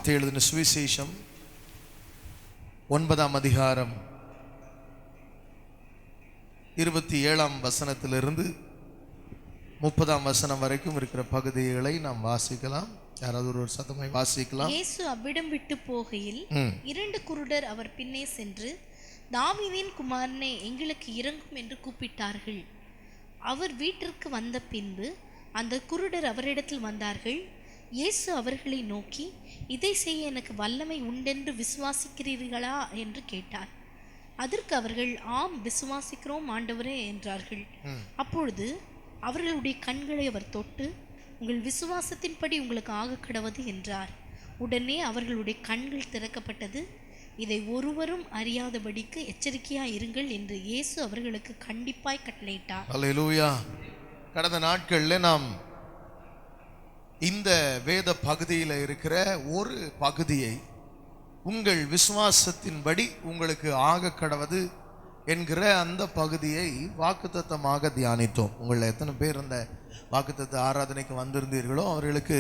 மத்தேயு எழுதின சுவிசேஷம் 9ஆம் அதிகாரம் 27ஆம் வசனத்திலிருந்து 30ஆம் வசனம் வரைக்கும் இருக்கிற பகுதிகளை நாம் வாசிக்கலாம். யாராவது ஒரு சத்தமாய் வாசிக்கலாம். இயேசு அவ்விடம் விட்டு போகையில் 2 குருடர் அவர் பின்னே சென்று, தாவீதின் குமாரனே, எங்களுக்கு இரங்கும் என்று கூப்பிட்டார்கள். அவர் வீட்டிற்கு வந்த பின்பு அந்த குருடர் அவரிடத்தில் வந்தார்கள். இயேசு அவர்களை நோக்கி, இதை செய்ய எனக்கு வல்லமை உண்டென்று விசுவாசிக்கிறீர்களா என்று கேட்டார். அதற்கு அவர்கள், ஆம், விசுவாசிக்கிறோம் ஆண்டவரே என்றார்கள். அப்பொழுது அவர்களுடைய கண்களை அவர் தொட்டு, உங்கள் விசுவாசத்தின்படி உங்களுக்கு ஆக கடவது என்றார். உடனே அவர்களுடைய கண்கள் திறக்கப்பட்டது. இதை ஒருவரும் அறியாதபடிக்கு எச்சரிக்கையாய் இருங்கள் என்று இயேசு அவர்களுக்கு கண்டிப்பாய் கட்டளையிட்டார். அல்லேலூயா. கடந்த நாட்களில் நாம் இந்த வேத பகுதியில் இருக்கிற ஒரு பகுதியை, உங்கள் விசுவாசத்தின்படி உங்களுக்கு ஆக கடவது என்கிற அந்த பகுதியை வாக்குத்தத்தமாக தியானித்தோம். உங்களில் எத்தனை பேர் அந்த வாக்குத்தத்த ஆராதனைக்கு வந்திருந்தீர்களோ அவர்களுக்கு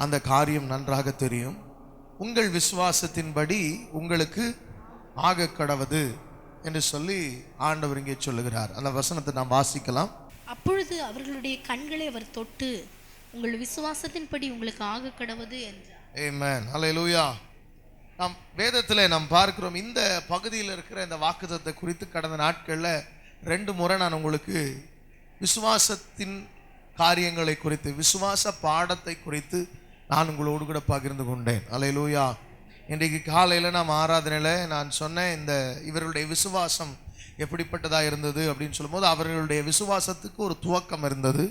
அந்த காரியம் நன்றாக தெரியும். உங்கள் விசுவாசத்தின்படி உங்களுக்கு ஆக கடவது என்று சொல்லி ஆண்டவர் இங்கே சொல்லுகிறார். அந்த வசனத்தை நாம் வாசிக்கலாம். அப்பொழுது அவர்களுடைய கண்களை அவர் தொட்டு, உங்கள் விசுவாசத்தின்படி உங்களுக்கு ஆக கடவது என்றார். ஆமென். அல்லேலூயா. நாம் வேதத்தில் நாம் பார்க்கிறோம், இந்த பகுதியில் இருக்கிற இந்த வாக்குத்தத்தத்தை குறித்து கடந்த நாட்களில் 2 முறை நான் உங்களுக்கு விசுவாசத்தின் காரியங்களை குறித்து, விசுவாச பாடத்தை குறித்து நான் உங்களோடு கூட பகிர்ந்து கொண்டேன். அல்லேலூயா. இன்றைக்கு காலையில் நாம் ஆராதனையில் நான் சொன்னேன், இந்த இவர்களுடைய விசுவாசம் எப்படிப்பட்டதாக இருந்தது அப்படின்னு சொல்லும்போது, அவர்களுடைய விசுவாசத்துக்கு ஒரு துவக்கம் இருந்தது.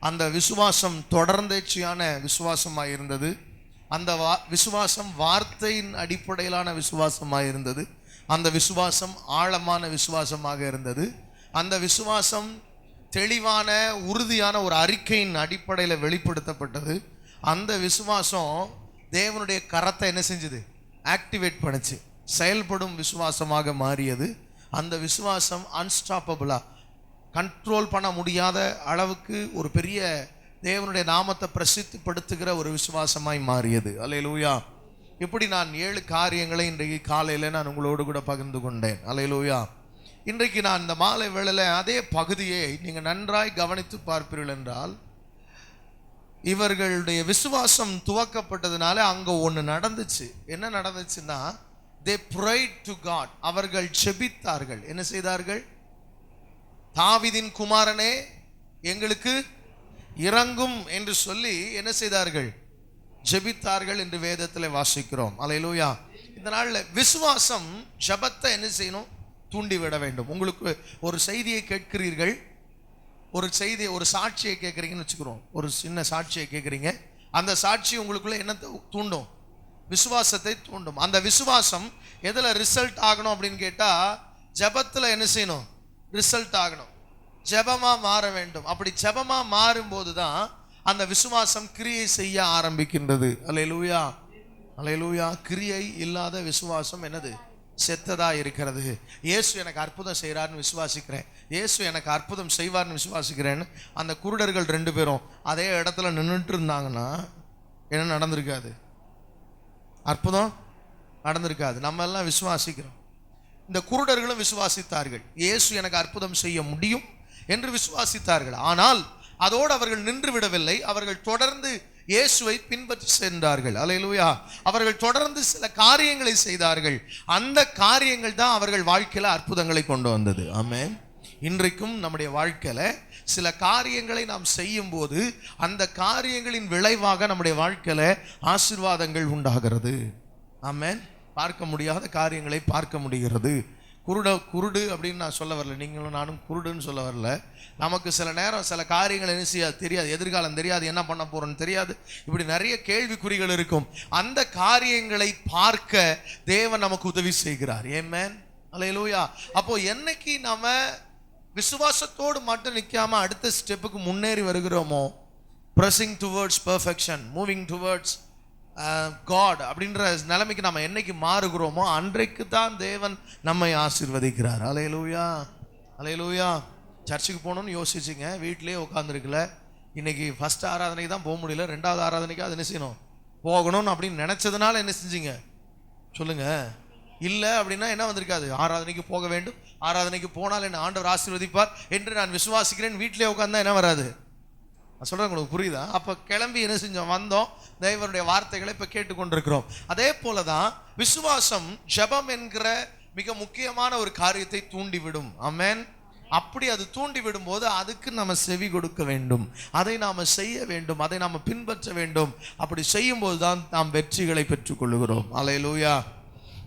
அந்த விசுவாசம் தொடர்ந்தேர்ச்சியான விசுவாசமாக இருந்தது. அந்த விசுவாசம் வார்த்தையின் அடிப்படையிலான விசுவாசமாக இருந்தது. அந்த விசுவாசம் ஆழமான விசுவாசமாக இருந்தது. அந்த விசுவாசம் தெளிவான உறுதியான ஒரு அறிக்கையின் அடிப்படையில் வெளிப்படுத்தப்பட்டது. அந்த விசுவாசம் தேவனுடைய கரத்தை என்ன செஞ்சது? ஆக்டிவேட் பண்ணுச்சு, செயல்படும் விசுவாசமாக மாறியது. அந்த விசுவாசம் அன்ஸ்டாப்பபிளாக, கண்ட்ரோல் பண்ண முடியாத அளவுக்கு ஒரு பெரிய தேவனுடைய நாமத்தை பிரசித்திப்படுத்துகிற ஒரு விசுவாசமாய் மாறியது. அல்லேலூயா. இப்படி நான் 7 காரியங்களை இன்றைக்கு காலையில் நான் உங்களோடு கூட பகிர்ந்து கொண்டேன். அல்லேலூயா. இன்றைக்கு நான் இந்த மாலை வேளையில் அதே பகுதியை நீங்கள் நன்றாய் கவனித்து பார்ப்பீர்கள் என்றால், இவர்களுடைய விசுவாசம் துவக்கப்பட்டதுனால அங்கே ஒன்று நடந்துச்சு. என்ன நடந்துச்சுன்னா, they prayed to God. அவர்கள் ஜெபித்தார்கள். என்ன செய்தார்கள்? தாவீதின் குமாரனே, எங்களுக்கு இரங்கும் என்று சொல்லி என்ன செய்தார்கள்? ஜெபித்தார்கள் என்று வேதத்தில் வாசிக்கிறோம். அல்லேலூயா. இந்த நாளில் விசுவாசம் ஜெபத்தை என்ன செய்யணும்? தூண்டிவிட வேண்டும். உங்களுக்கு ஒரு செய்தியை கேட்கிறீர்கள், ஒரு சாட்சியை கேட்குறீங்கன்னு வச்சுக்கிறோம். ஒரு சின்ன சாட்சியை கேட்குறீங்க. அந்த சாட்சி உங்களுக்குள்ள என்னத்தை தூண்டும்? விசுவாசத்தை தூண்டும். அந்த விசுவாசம் எதில் ரிசல்ட் ஆகணும் அப்படின்னு கேட்டால், ஜெபத்தில் என்ன செய்யணும்? ரிசல்ட் ஆகணும், ஜெபமாக மாற வேண்டும். அப்படி ஜெபமாக மாறும்போது தான் அந்த விசுவாசம் கிரியை செய்ய ஆரம்பிக்கின்றது. அல்லேலூயா. அல்லேலூயா. கிரியை இல்லாத விசுவாசம் என்னது? செத்ததாக இருக்கிறது. இயேசு எனக்கு அற்புதம் செய்கிறார்னு விசுவாசிக்கிறேன், இயேசு எனக்கு அற்புதம் செய்வார்னு விசுவாசிக்கிறேன்னு அந்த குருடர்கள் 2 பேரும் அதே இடத்துல நின்றுட்டு இருந்தாங்கன்னா என்ன நடந்திருக்காது? அற்புதம் நடந்திருக்காது. நம்ம எல்லாம் விசுவாசிக்கிறோம். இந்த குருடர்களும் விசுவாசித்தார்கள், இயேசு எனக்கு அற்புதம் செய்ய முடியும் என்று விசுவாசித்தார்கள். ஆனால் அதோடு அவர்கள் நின்று விடவில்லை. அவர்கள் தொடர்ந்து இயேசுவை பின்பற்றி சென்றார்கள். அல்லேலூயா. அவர்கள் தொடர்ந்து சில காரியங்களை செய்தார்கள். அந்த காரியங்கள் தான் அவர்கள் வாழ்க்கையில் அற்புதங்களை கொண்டு வந்தது. ஆமென். இன்றைக்கும் நம்முடைய வாழ்க்கையில் சில காரியங்களை நாம் செய்யும் போது அந்த காரியங்களின் விளைவாக நம்முடைய வாழ்க்கையில் ஆசீர்வாதங்கள் உண்டாகிறது. ஆமென். பார்க்க முடியாத காரியங்களை பார்க்க முடிகிறது. குருடு அப்படின்னு நான் சொல்ல வரல, நீங்களும் நானும் குருடுன்னு சொல்ல வரல. நமக்கு சில நேரம் சில காரியங்கள் என்ன செய்யாது? தெரியாது. எதிர்காலம் தெரியாது, என்ன பண்ண போகிறோன்னு தெரியாது. இப்படி நிறைய கேள்விக்குறிகள் இருக்கும். அந்த காரியங்களை பார்க்க தேவன் நமக்கு உதவி செய்கிறார். ஆமென். அல்லேலூயா. அப்போ என்னைக்கு நம்ம விசுவாசத்தோடு மட்டும் நிற்காம அடுத்த ஸ்டெப்புக்கு முன்னேறி வருகிறோமோ, pressing towards perfection, moving towards God அப்படின்ற நிலைமைக்கு நம்ம என்னைக்கு மாறுகிறோமோ அன்றைக்கு தான் தேவன் நம்மை ஆசீர்வதிக்கிறார். அல்லேலூயா. அல்லேலூயா. சர்ச்சுக்கு போகணும்னு யோசிச்சுங்க, வீட்டிலே உட்காந்துருக்கல. இன்னைக்கு ஃபர்ஸ்ட் ஆராதனைக்கு தான் போக முடியல, 2வது ஆராதனைக்கு அது என்ன செய்யணும்? போகணும்னு அப்படின்னு நினைச்சதுனால என்ன செஞ்சீங்க சொல்லுங்க? இல்லை அப்படின்னா என்ன வந்திருக்காது? ஆராதனைக்கு போக வேண்டும், ஆராதனைக்கு போனால் என்ன ஆண்டவர் ஆசீர்வதிப்பார் என்று நான் விசுவாசிக்கிறேன். வீட்டிலே உட்கார்ந்தா என்ன வராது? நான் சொல்றேன், உங்களுக்கு புரியுதா? அப்போ கிளம்பி என்ன செஞ்சோம்? வந்தோம், தேவனுடைய வார்த்தைகளை இப்போ கேட்டுக்கொண்டிருக்கிறோம். அதே போல தான் விசுவாசம் ஜெபம் என்கிற மிக முக்கியமான ஒரு காரியத்தை தூண்டிவிடும். ஆமென். அப்படி அது தூண்டி விடும்போது அதுக்கு நம்ம செவி கொடுக்க வேண்டும், அதை நாம் செய்ய வேண்டும், அதை நாம் பின்பற்ற வேண்டும். அப்படி செய்யும்போது தான் நாம் வெற்றிகளை பெற்றுக்கொள்ளுகிறோம். அல்லேலூயா.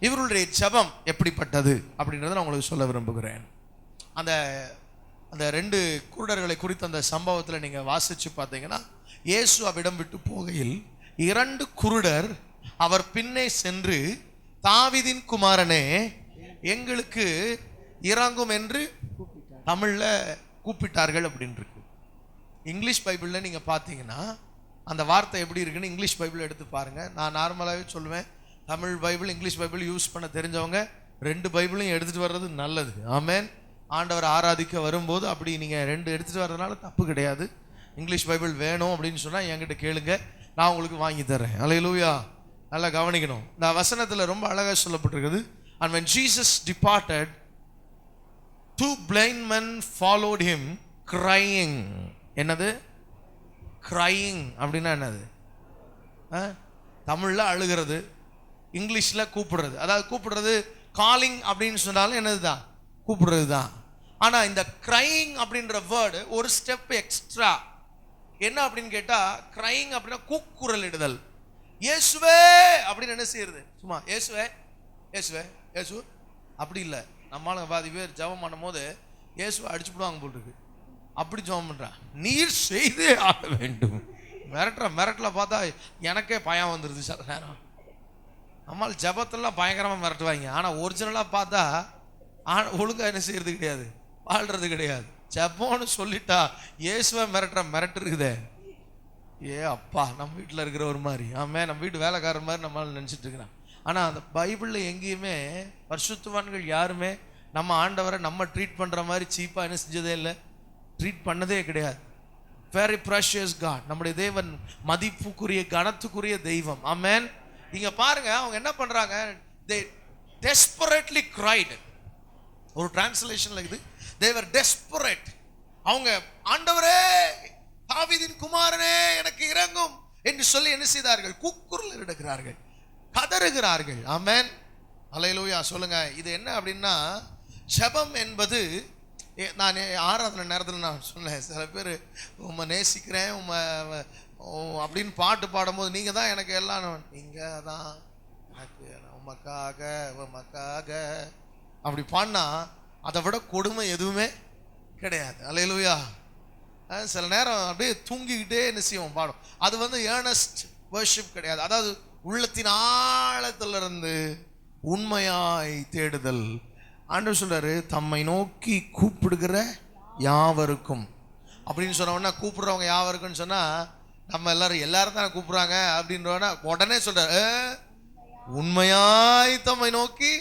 இவருடைய ஜெபம் எப்படிப்பட்டது அப்படின்றத நான் உங்களுக்கு சொல்ல விரும்புகிறேன். அந்த அந்த 2 குருடர்களை குறித்த அந்த சம்பவத்தில் நீங்கள் வாசித்து பார்த்தீங்கன்னா, இயேசு அவ்விடம் விட்டு போகையில் 2 குருடர் அவர் பின்னே சென்று, தாவீதின் குமாரனே எங்களுக்கு இறங்கும் என்று தமிழில் கூப்பிட்டார்கள் அப்படின்னு இருக்கு. இங்கிலீஷ் பைபிளில் நீங்கள் பார்த்தீங்கன்னா அந்த வார்த்தை எப்படி இருக்குன்னு இங்கிலீஷ் பைபிள் எடுத்து பாருங்கள். நான் நார்மலாகவே சொல்லுவேன், Tamil Bible English Bible use பண்ண தெரிஞ்சவங்க 2 பைபிளையும் எடுத்துகிட்டு வர்றது நல்லது. ஆமென். ஆண்டவர் ஆராதிக்க வரும்போது அப்படி நீங்கள் 2 எடுத்துகிட்டு வர்றதுனால தப்பு கிடையாது. இங்கிலீஷ் பைபிள் வேணும் அப்படின்னு சொன்னால் என்கிட்ட கேளுங்க, நான் உங்களுக்கு வாங்கி தரேன். அல்லேலூயா. நல்லா கவனிக்கணும். இந்த வசனத்தில் ரொம்ப அழகாக சொல்லப்பட்டிருக்குது. And when Jesus departed, 2 blind men followed him crying. என்னது crying அப்படின்னா என்னது? தமிழில் அழுகிறது, இங்கிலீஷில் கூப்பிடுறது. அதாவது கூப்பிடுறது காலிங் அப்படின்னு சொன்னாலும் என்னது தான்? கூப்பிடுறது தான். ஆனால் இந்த crying அப்படின்ற வேர்டு ஒரு ஸ்டெப் எக்ஸ்ட்ரா. என்ன அப்படின்னு கேட்டால், crying அப்படின்னா கூக்குரல் இடுதல். இயேசுவே அப்படின்னு என்ன செய்யறது? சும்மா இயேசுவே இயேசுவே இயேசு அப்படி இல்லை. நம்மளால பாதி பேர் ஜெபம் பண்ணும் போது இயேசுவை அடிச்சுடுவாங்க போல் இருக்கு. அப்படி ஜெபம் பண்ணுறான், நீர் செய்தே ஆக வேண்டும். மிரட்டல பார்த்தா எனக்கே பயம் வந்துடுது சில நேரம். நம்மளால் ஜெபத்தெல்லாம் பயங்கரமாக மிரட்டுவாங்க, ஆனால் ஒரிஜினலாக பார்த்தா ஒழுங்காக என்ன செய்யறது கிடையாது, வாழ்றது கிடையாது. ஜெபம்னு சொல்லிட்டா இயேசுவை மிரட்டு இருக்குதே. ஏ அப்பா, நம்ம வீட்டில் இருக்கிற ஒரு மாதிரி, நம்ம வீட்டு வேலைக்காரர் மாதிரி நம்மளால் நினச்சிட்டு இருக்கிறான். ஆனால் அந்த பைபிளில் எங்கேயுமே பரிசுத்தவான்கள் யாருமே நம்ம ஆண்டவரை நம்ம ட்ரீட் பண்ணுற மாதிரி சீப்பாக என்ன செஞ்சதே இல்லை, ட்ரீட் பண்ணதே கிடையாது. வெரி ப்ரெஷியஸ் காட், நம்முடைய தேவன் மதிப்புக்குரிய கனத்துக்குரிய தெய்வம். ஆமென். இங்கே பாருங்க, அவங்க என்ன பண்ணுறாங்க? they desperately cried. ஒரு டிரான்ஸ்லேஷன்ல இருக்குது, they were desperate. அவங்க ஆண்டவரே தாவீதின் குமாரனே எனக்கு இறங்கும் என்று சொல்லி என்ன செய்தார்கள்? கூக்குரல் இடுகிறார்கள், கதறுகிறார்கள். ஆமென். அல்லேலூயா. சொல்லுங்க. இது என்ன அப்படின்னா, ஜெபம் என்பது, நான் ஆராதனை நேரத்தில் நான் சொன்னேன், சில பேர் உம்மை நேசிக்கிறேன் உம்மை அப்படின்னு பாட்டு பாடும்போது நீங்கள் தான் எனக்கு எல்லாம், நீங்கள் தான் எனக்கு உமக்காக உமக்காக அப்படி பாடினா அதை விட கொடுமை எதுவுமே கிடையாது. அல்லேலூயா. சில நேரம் அப்படியே தூங்கிக்கிட்டே என்ன செய்வோம் பாடும். அது வந்து ஏர்னஸ்ட் வர்ஷிப் கிடையாது. அதாவது உள்ளத்தின் ஆழத்திலிருந்து உண்மையாய் தேடுதல். ஆண்டவர் சொல்றாரு, தம்மை நோக்கி கூப்பிடுகிற யாவருக்கும் அப்படின்னு சொன்னோன்னா, கூப்பிடுறவங்க யாவருக்குன்னு சொன்னா நம்ம எல்லாரும் தான் கூப்பிடுறாங்க அப்படின்றவனா உடனே சொல்றாரு, உண்மையாய் தம்மை நோக்கி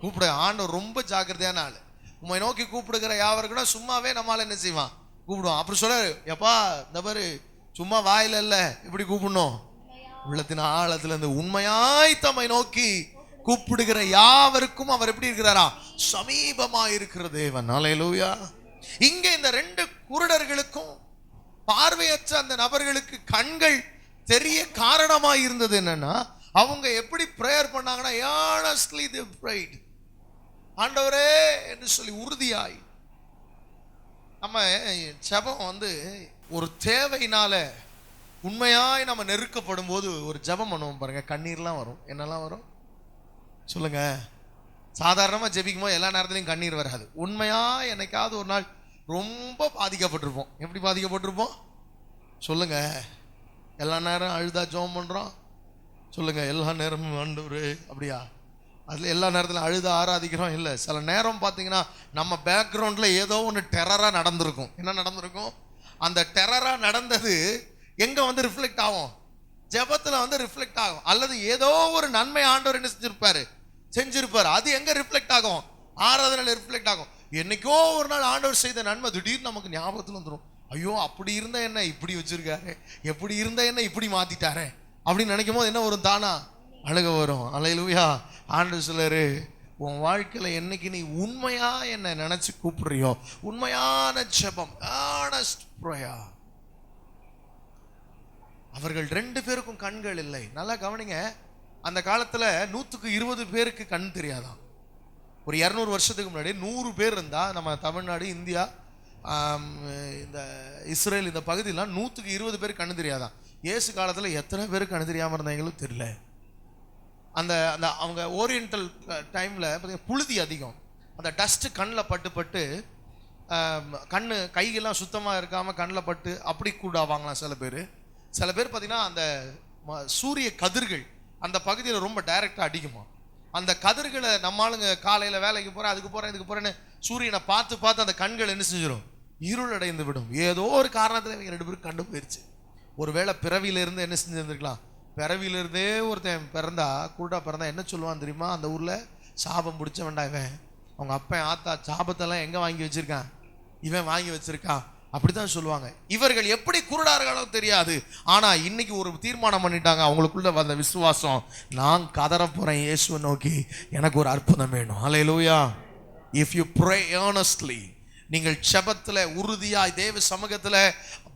கூப்பிட. ஆண்டவர் ரொம்ப ஜாக்கிரதையான ஆள். உண்மை நோக்கி கூப்பிடுகிற யாவருக்குன்னா சும்மாவே நம்மளால என்ன செய்வான்? கூப்பிடுவோம். அப்புறம் சொல்றாரு, எப்பா இந்த பாரு, சும்மா வாயில இல்ல, இப்படி கூப்பிடணும், உள்ளத்தின் ஆழத்துல இருந்து உண்மையாய் தம்மை நோக்கி கூப்பிடுகிற யாவருக்கும் அவர் எப்படி இருக்கிறாரா? சமீபமா இருக்கிற தேவன். அல்லேலூயா. இங்க இந்த 2 குருடர்களுக்கும் பார்வையற்ற அந்த நபர்களுக்கு கண்கள் தெரிய காரணமாக இருந்தது என்னன்னா, அவங்க எப்படி பிரேயர் பண்ணாங்கன்னா, earnestly they prayed. ஆண்டவரே என்று சொல்லி உறுதியாய். நம்ம ஜெபம் வந்து ஒரு தேவையினால உண்மையாய் நம்ம நெருக்கப்படும் போது ஒரு ஜெபம் பண்ணுவோம் பாருங்க, கண்ணீர்லாம் வரும். என்னெல்லாம் வரும் சொல்லுங்க? சாதாரணமாக ஜெபிக்கும் போது எல்லா நேரத்துலையும் கண்ணீர் வராது. உண்மையா என்னைக்காவது ஒரு நாள் ரொம்ப பாதிக்கப்பட்டிருப்போம். எப்படி பாதிக்கப்பட்டிருப்போம் சொல்லுங்க? எல்லா நேரம் அழுதா ஜெபம் பண்ணுறோம் சொல்லுங்க? எல்லா நேரமும் ஆண்டவரே அப்படியா? அதில் எல்லா நேரத்திலும் அழுத ஆராதிக்கிறோம் இல்லை. சில நேரம் பார்த்தீங்கன்னா நம்ம பேக்ரவுண்டில் ஏதோ ஒன்று டெரராக நடந்திருக்கும். என்ன நடந்திருக்கும்? அந்த டெரராக நடந்தது எங்கே வந்து ரிஃப்ளெக்ட் ஆகும்? ஜெபத்தில் வந்து ரிஃப்ளெக்ட் ஆகும். அல்லது ஏதோ ஒரு நன்மை ஆண்டவர் என்ன செஞ்சிருப்பார், அது எங்கே ரிஃப்ளெக்ட் ஆகும்? ஆராதனையில் ரிஃப்ளெக்ட் ஆகும். என்னைக்கோ ஒரு நாள் ஆண்டவர் செய்த நன்மை திடீர்னு நமக்கு ஞாபகத்தில் வந்துடும். ஐயோ, அப்படி இருந்த என்ன இப்படி வச்சிருக்காரு, எப்படி இருந்த என்ன இப்படி மாற்றிட்டாரே அப்படின்னு நினைக்கும் போது என்ன வரும்? தானா அழுக வரும். அல்லேலூயா. ஆண்டவர் சொல்றாரு, உன் வாழ்க்கையில என்னைக்கு நீ உண்மையா என்ன நினைச்சு கூப்பிடுறியோ, உண்மையான ஜெபம், earnest prayer. அவர்கள் 2 பேருக்கும் கண்கள் இல்லை. நல்லா கவனிங்க. அந்த காலத்துல 120 பேருக்கு கண் தெரியாதான். ஒரு 200 வருஷத்துக்கு முன்னாடி 100 பேர் இருந்தா, நம்ம தமிழ்நாடு, இந்தியா, இந்த இஸ்ரேல் இந்த பகுதியெல்லாம் 120 பேருக்கு கண்ணு தெரியாதான். இயேசு காலத்துல எத்தனை பேருக்கு கண்ணு தெரியாம இருந்தாங்களும் தெரியல. அந்த அந்த அவங்க ஓரியண்டல் டைமில் பார்த்தீங்கன்னா புழுதி அதிகம். அந்த டஸ்ட்டு கண்ணில் பட்டு கண் கைகள்லாம் சுத்தமாக இருக்காமல் கண்ணில் பட்டு அப்படி கூட வாங்கலாம் சில பேர். சில பேர் பார்த்திங்கன்னா அந்த சூரிய கதிர்கள் அந்த பகுதியில் ரொம்ப டைரெக்டாக அடிக்குமா. அந்த கதிர்களை நம்மளுங்க காலையில் வேலைக்கு போகிறேன், அதுக்கு போகிறேன், இதுக்கு போகிறேன்னு சூரியனை பார்த்து அந்த கண்கள் என்ன செஞ்சிடும்? இருள் அடைந்து விடும். ஏதோ ஒரு காரணத்தில் இவங்க 2 பேரும் கண்டு போயிடுச்சு. ஒருவேளை பிறவியிலிருந்து என்ன செஞ்சுருந்துருக்கலாம்? பிறவியிலிருந்தே ஒருத்தன் பிறந்தா, குருடா பிறந்தா என்ன சொல்லுவான் தெரியுமா? அந்த ஊரில் சாபம் பிடிச்ச வேண்டாம், இவன் அவங்க அப்பன் ஆத்தா சாபத்தெல்லாம் எங்கே வாங்கி வச்சிருக்கான், இவன் வாங்கி வச்சிருக்கான், அப்படித்தான் சொல்லுவாங்க. இவர்கள் எப்படி குருடார்களோ தெரியாது. ஆனால் இன்னைக்கு ஒரு தீர்மானம் பண்ணிட்டாங்க அவங்களுக்குள்ள வந்த விசுவாசம், நான் கதற போகிறேன் இயேசுவை நோக்கி, எனக்கு ஒரு அற்புதம் வேணும். ஹல்லேலூயா. இஃப் யூ ப்ரே earnestly, நீங்கள் ஜெபத்தில் உறுதியாய் தேவ சமூகத்தில்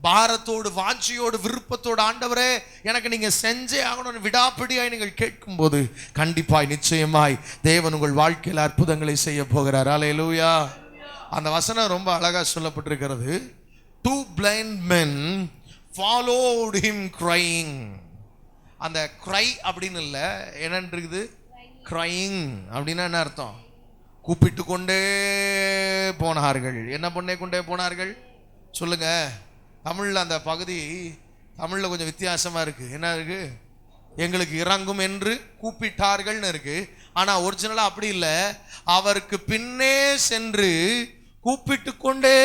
பாரத்தோடு வாஞ்சியோடு விருப்பத்தோடு, ஆண்டவரே எனக்கு நீங்க செஞ்சே ஆகணும்னு விடாப்பிடியாய் நீங்கள் கேட்கும்போது கண்டிப்பாய் நிச்சயமாய் தேவன் உங்கள் வாழ்க்கையில் அற்புதங்களை செய்ய போகிறார். அல்லேலூயா. அந்த வசனம் ரொம்ப அழகா சொல்லப்பட்டிருக்கிறது. 2 blind men followed him crying. அந்த cry அப்படின்னு இல்லை, என்னன்னு இருக்குது? crying அப்படின்னா என்ன அர்த்தம்? கூப்பிட்டு கொண்டே போனார்கள். என்ன பண்ணே கொண்டே போனார்கள் சொல்லுங்க. தமிழில் அந்த பகுதி தமிழில் கொஞ்சம் வித்தியாசமாக இருக்குது. என்ன இருக்குது? எங்களுக்கு இறங்கும் என்று கூப்பிட்டார்கள்னு இருக்குது. ஆனால் ஒரிஜினலாக அப்படி இல்லை. அவருக்கு பின்னே சென்று கூப்பிட்டு கொண்டே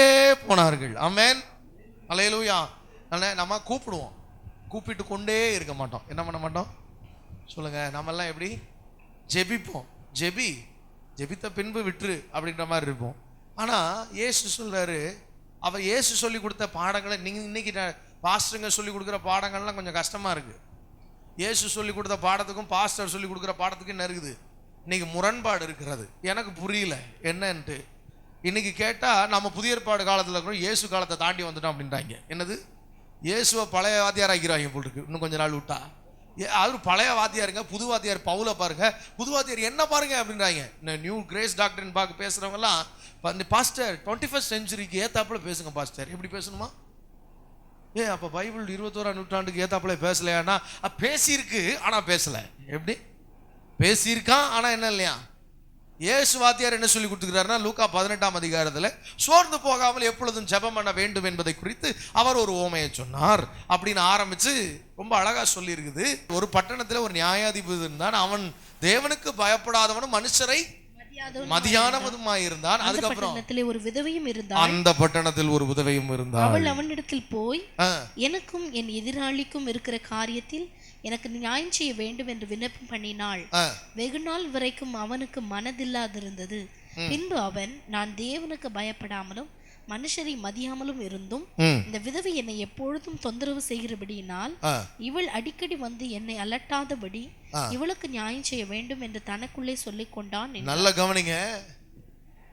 போனார்கள். ஆமென். அல்லேலூயா. நம்ம கூப்பிடுவோம், கூப்பிட்டு கொண்டே இருக்க மாட்டோம். என்ன பண்ண மாட்டோம் சொல்லுங்கள். நம்மெல்லாம் எப்படி ஜெபிப்போம்? ஜெபித்த பின்பு விட்டுரு அப்படின்ற மாதிரி இருப்போம். ஆனால் இயேசு சொல்கிறாரு, அவர் இயேசு சொல்லி கொடுத்த பாடங்களை நீங்கள் இன்னைக்கு பாஸ்டருங்க சொல்லி கொடுக்குற பாடங்கள்லாம் கொஞ்சம் கஷ்டமாக இருக்குது. இயேசு சொல்லி கொடுத்த பாடத்துக்கும் பாஸ்டர் சொல்லி கொடுக்குற பாடத்துக்கும் என்ன இருக்குது? இன்னைக்கு முரண்பாடு இருக்கிறது. எனக்கு புரியல என்னன்ட்டு. இன்னைக்கு கேட்டால் நம்ம புதிய ஏற்பாடு காலத்தில் இருக்கிறோம், இயேசு காலத்தை தாண்டி வந்துட்டோம் அப்படின்றாங்க. என்னது? இயேசுவை பழைய வாத்தியார் ஆக்கிறாங்க போல் இருக்கு. இன்னும் கொஞ்ச நாள் விட்டா அவர் பழைய வாத்தியாருங்க, புது வாத்தியார் பவுலை பாருங்க, புது வாத்தியார் என்ன பாருங்க அப்படின்றாங்க. நியூ கிரேஸ் டாக்டரின் பார்க்க பேசுகிறவங்கலாம், பாஸ்டர் 21st செஞ்சுரிக்கு ஏத்தாப்புல பேசுங்க பாஸ்டர். எப்படி பேசணுமா? அப்போ பைபிள் 21ஆம் நூற்றாண்டுக்கு ஏத்தாப்புல பேசலையானா? பேசியிருக்கு ஆனால் பேசலை. எப்படி பேசியிருக்கான் ஆனால் என்ன இல்லையா? இயேசு வாத்தியார் என்ன சொல்லி கொடுத்துக்கிறாருன்னா, லூக்கா 18ஆம் அதிகாரத்தில் சோர்ந்து போகாமல் எப்பொழுதும் ஜெபம் பண்ண வேண்டும் என்பதை குறித்து அவர் ஒரு ஓமையை சொன்னார் அப்படின்னு ஆரம்பித்து ரொம்ப அழகாக சொல்லியிருக்குது. ஒரு பட்டணத்தில் ஒரு நியாயாதிபதி இருந்தான். அவன் தேவனுக்கு பயப்படாதவனும் மனுஷரை மதியானவதுமாய் இருந்தான். அதுக்கப்புறம் ஒரு விதவையும் இருந்தாள். அந்த பட்டணத்தில் ஒரு விதவையும் இருந்தாள். அவள் அவனிடத்தில் போய், எனக்கும் என் எதிராளிக்கும் இருக்கிற காரியத்தில் எனக்கு நியாயம் செய்ய வேண்டும் என்று விண்ணப்பம் பண்ணினாள். வெகு நாள் வரைக்கும் அவனுக்கு மனதில்லாதிருந்தது. பின்பு அவன், நான் தேவனுக்கு பயப்படாமலும் மனுஷரை மதியாமலும் இருந்தும் இந்த விதவை என்னை எப்பொழுதும் தொந்தரவு செய்கிறபடியினால் இவள் அடிக்கடி வந்து என்னை அலட்டாதபடி இவளுக்கு நியாயம் செய்ய வேண்டும் என்று தனக்குள்ளே சொல்லிக் கொண்டான். நல்ல கவனிங்க,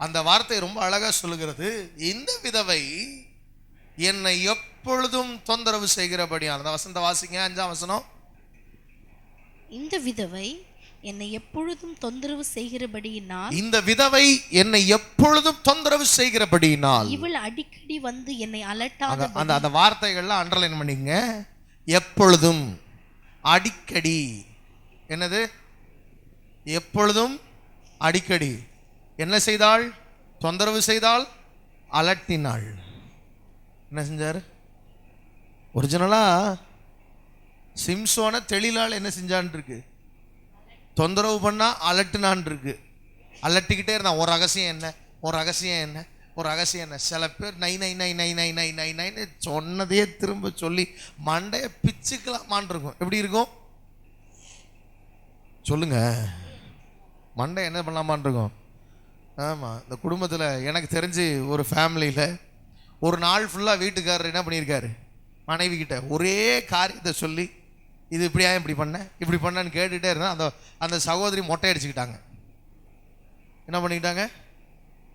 அந்த வார்த்தை ரொம்ப அழகா சொல்லுகிறது. இந்த விதவை என்னை எப்பொழுதும் தொந்தரவு செய்கிறபடியால். அந்த வசனத்தை வாசிங்க, 5ஆம் வசனம். இந்த விதவை என்னை எப்பொழுதும் தொந்தரவு செய்கிறபடியினால், இந்த விதவை என்னை எப்பொழுதும் தொந்தரவு செய்கிறபடியினால் இவள் அடிக்கடி வந்து என்னை அலட்டாத. அந்த வார்த்தைகள்லாம் அண்டர்லைன் பண்ணிங்க. எப்பொழுதும், அடிக்கடி. என்னது? எப்பொழுதும், அடிக்கடி. என்ன செய்தாள்? தொந்தரவு செய்தாள், அலட்டினாள். என்ன செஞ்சார்? ஒரிஜினலா சிம்சோனை தெளிலால் என்ன செஞ்சான் இருக்கு? தொந்தரவு பண்ணா அலட்டுனான் இருக்கு. அலட்டிக்கிட்டே இருந்தான். ஒரு ரகசியம் என்ன, ஒரு ரகசியம் என்ன, ஒரு ரகசியம் என்ன. சில பேர் நை நை நை நை நை நை நை நைன்னு சொன்னதே திரும்ப சொல்லி மண்டையை பிச்சுக்கலாமான் இருக்கும். எப்படி இருக்கும் சொல்லுங்க? மண்டை என்ன பண்ணலாமான் இருக்கும். ஆமாம், இந்த குடும்பத்தில் எனக்கு தெரிஞ்சு ஒரு ஃபேமிலியில் ஒரு நாள் ஃபுல்லாக வீட்டுக்காரர் என்ன பண்ணியிருக்காரு, மனைவி கிட்ட ஒரே காரியத்தை சொல்லி இது இப்படியா இப்படி பண்ணன்னு கேட்டுகிட்டே இருந்தால் அந்த சகோதரி மொட்டை அடிச்சுக்கிட்டாங்க. என்ன பண்ணிக்கிட்டாங்க?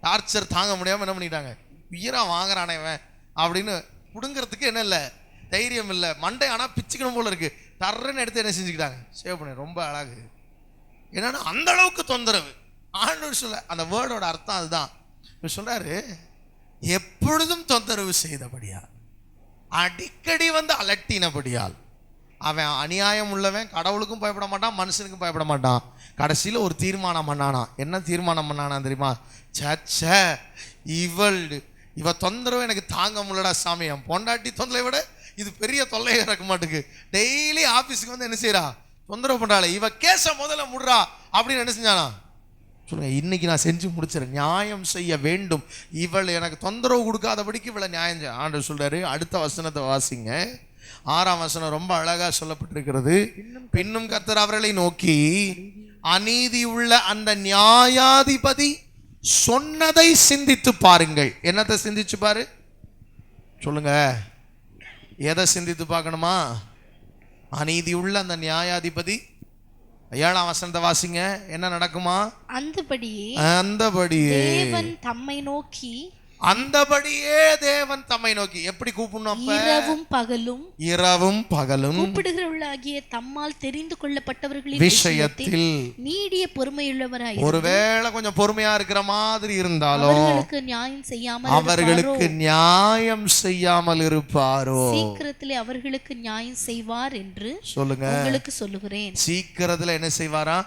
டார்ச்சர் தாங்க முடியாமல் என்ன பண்ணிக்கிட்டாங்க? உயிராக வாங்குறானே இவன் அப்படின்னு பிடுங்கிறதுக்கு என்ன இல்லை, தைரியம் இல்லை, மண்டை ஆனால் பிச்சுக்கணும் போல இருக்கு. டர்ன்னு எடுத்து என்ன செஞ்சுக்கிட்டாங்க? சேவ் பண்ண. ரொம்ப அழகு. என்னன்னா அந்த அளவுக்கு தொந்தரவு. ஆண்டவர் சொல்ல அந்த வேர்டோட அர்த்தம் அதுதான். சொல்றாரு, எப்பொழுதும் தொந்தரவு செய்தபடியால், அடிக்கடி வந்து அலட்டினபடியால். அவன் அநியாயம் உள்ளவன், கடவுளுக்கும் பயப்பட மாட்டான், மனுஷனுக்கும் பயப்பட மாட்டான். கடைசியில் ஒரு தீர்மானம் பண்ணானா. என்ன தீர்மானம் பண்ணானா தெரியுமா? சச்ச இவ தொந்தரவு எனக்கு தாங்க முடியலடா சாமி, என் பொண்டாட்டி தொந்தரவை விட இது பெரிய தொல்லையாக இருக்க மாட்டுக்கு. டெய்லி ஆஃபீஸுக்கு வந்து என்ன செய்யறா? தொந்தரவு பண்றாள். இவ கேஸ முதல்ல முடுறா அப்படின்னு என்ன செஞ்சானா? சொல்லுங்க, இன்னைக்கு நான் செஞ்சு முடிச்சிடறேன், நியாயம் செய்ய வேண்டும், இவள் எனக்கு தொந்தரவு கொடுக்காதபடிக்கு இவளை நியாயம் செய்ய. ஆண்டவர் சொல்றாரு. அடுத்த வசனத்தை வாசிங்க. 6ஆம் வசனம் ரொம்ப அழகா சொல்லப்பட்டிருக்கிறது. பின்னும் கர்த்தர் அவர்களை நோக்கி, அநீதி உள்ள அந்த நியாயாதிபதி சொன்னதை சிந்தித்து பாருங்கள். என்னத்தை சிந்திச்சு பாரு? சொல்லுங்க, எதை சிந்தித்து பார்க்கணுமா? அநீதி உள்ள அந்த நியாயாதிபதி. 7ஆம் வசனத்தை வாசிங்க. என்ன நடக்குமா? அந்தபடியே தேவன் தம்மை நோக்கி, அந்தபடியே தேவன் தம்மை நோக்கி. எப்படி கூப்பிடணும்? இரவும் பகலும் கூப்பிடுகிறவர்களாகிய தம்மால் தெரிந்து கொள்ளப்பட்டவர்களின் விஷயத்தில் நீடிய பொறுமையுள்ளவராய். ஒருவேளை கொஞ்சம் பொறுமையா இருக்கிற மாதிரி இருந்தாலும் அவர்களுக்கு நியாயம் செய்யாமல் இருப்பாரோ? சீக்கிரத்திலே அவர்களுக்கு நியாயம் செய்வார் என்று சொல்லுங்க. உங்களுக்கு சொல்லுகிறேன், சீக்கிரத்துல என்ன செய்வாரா?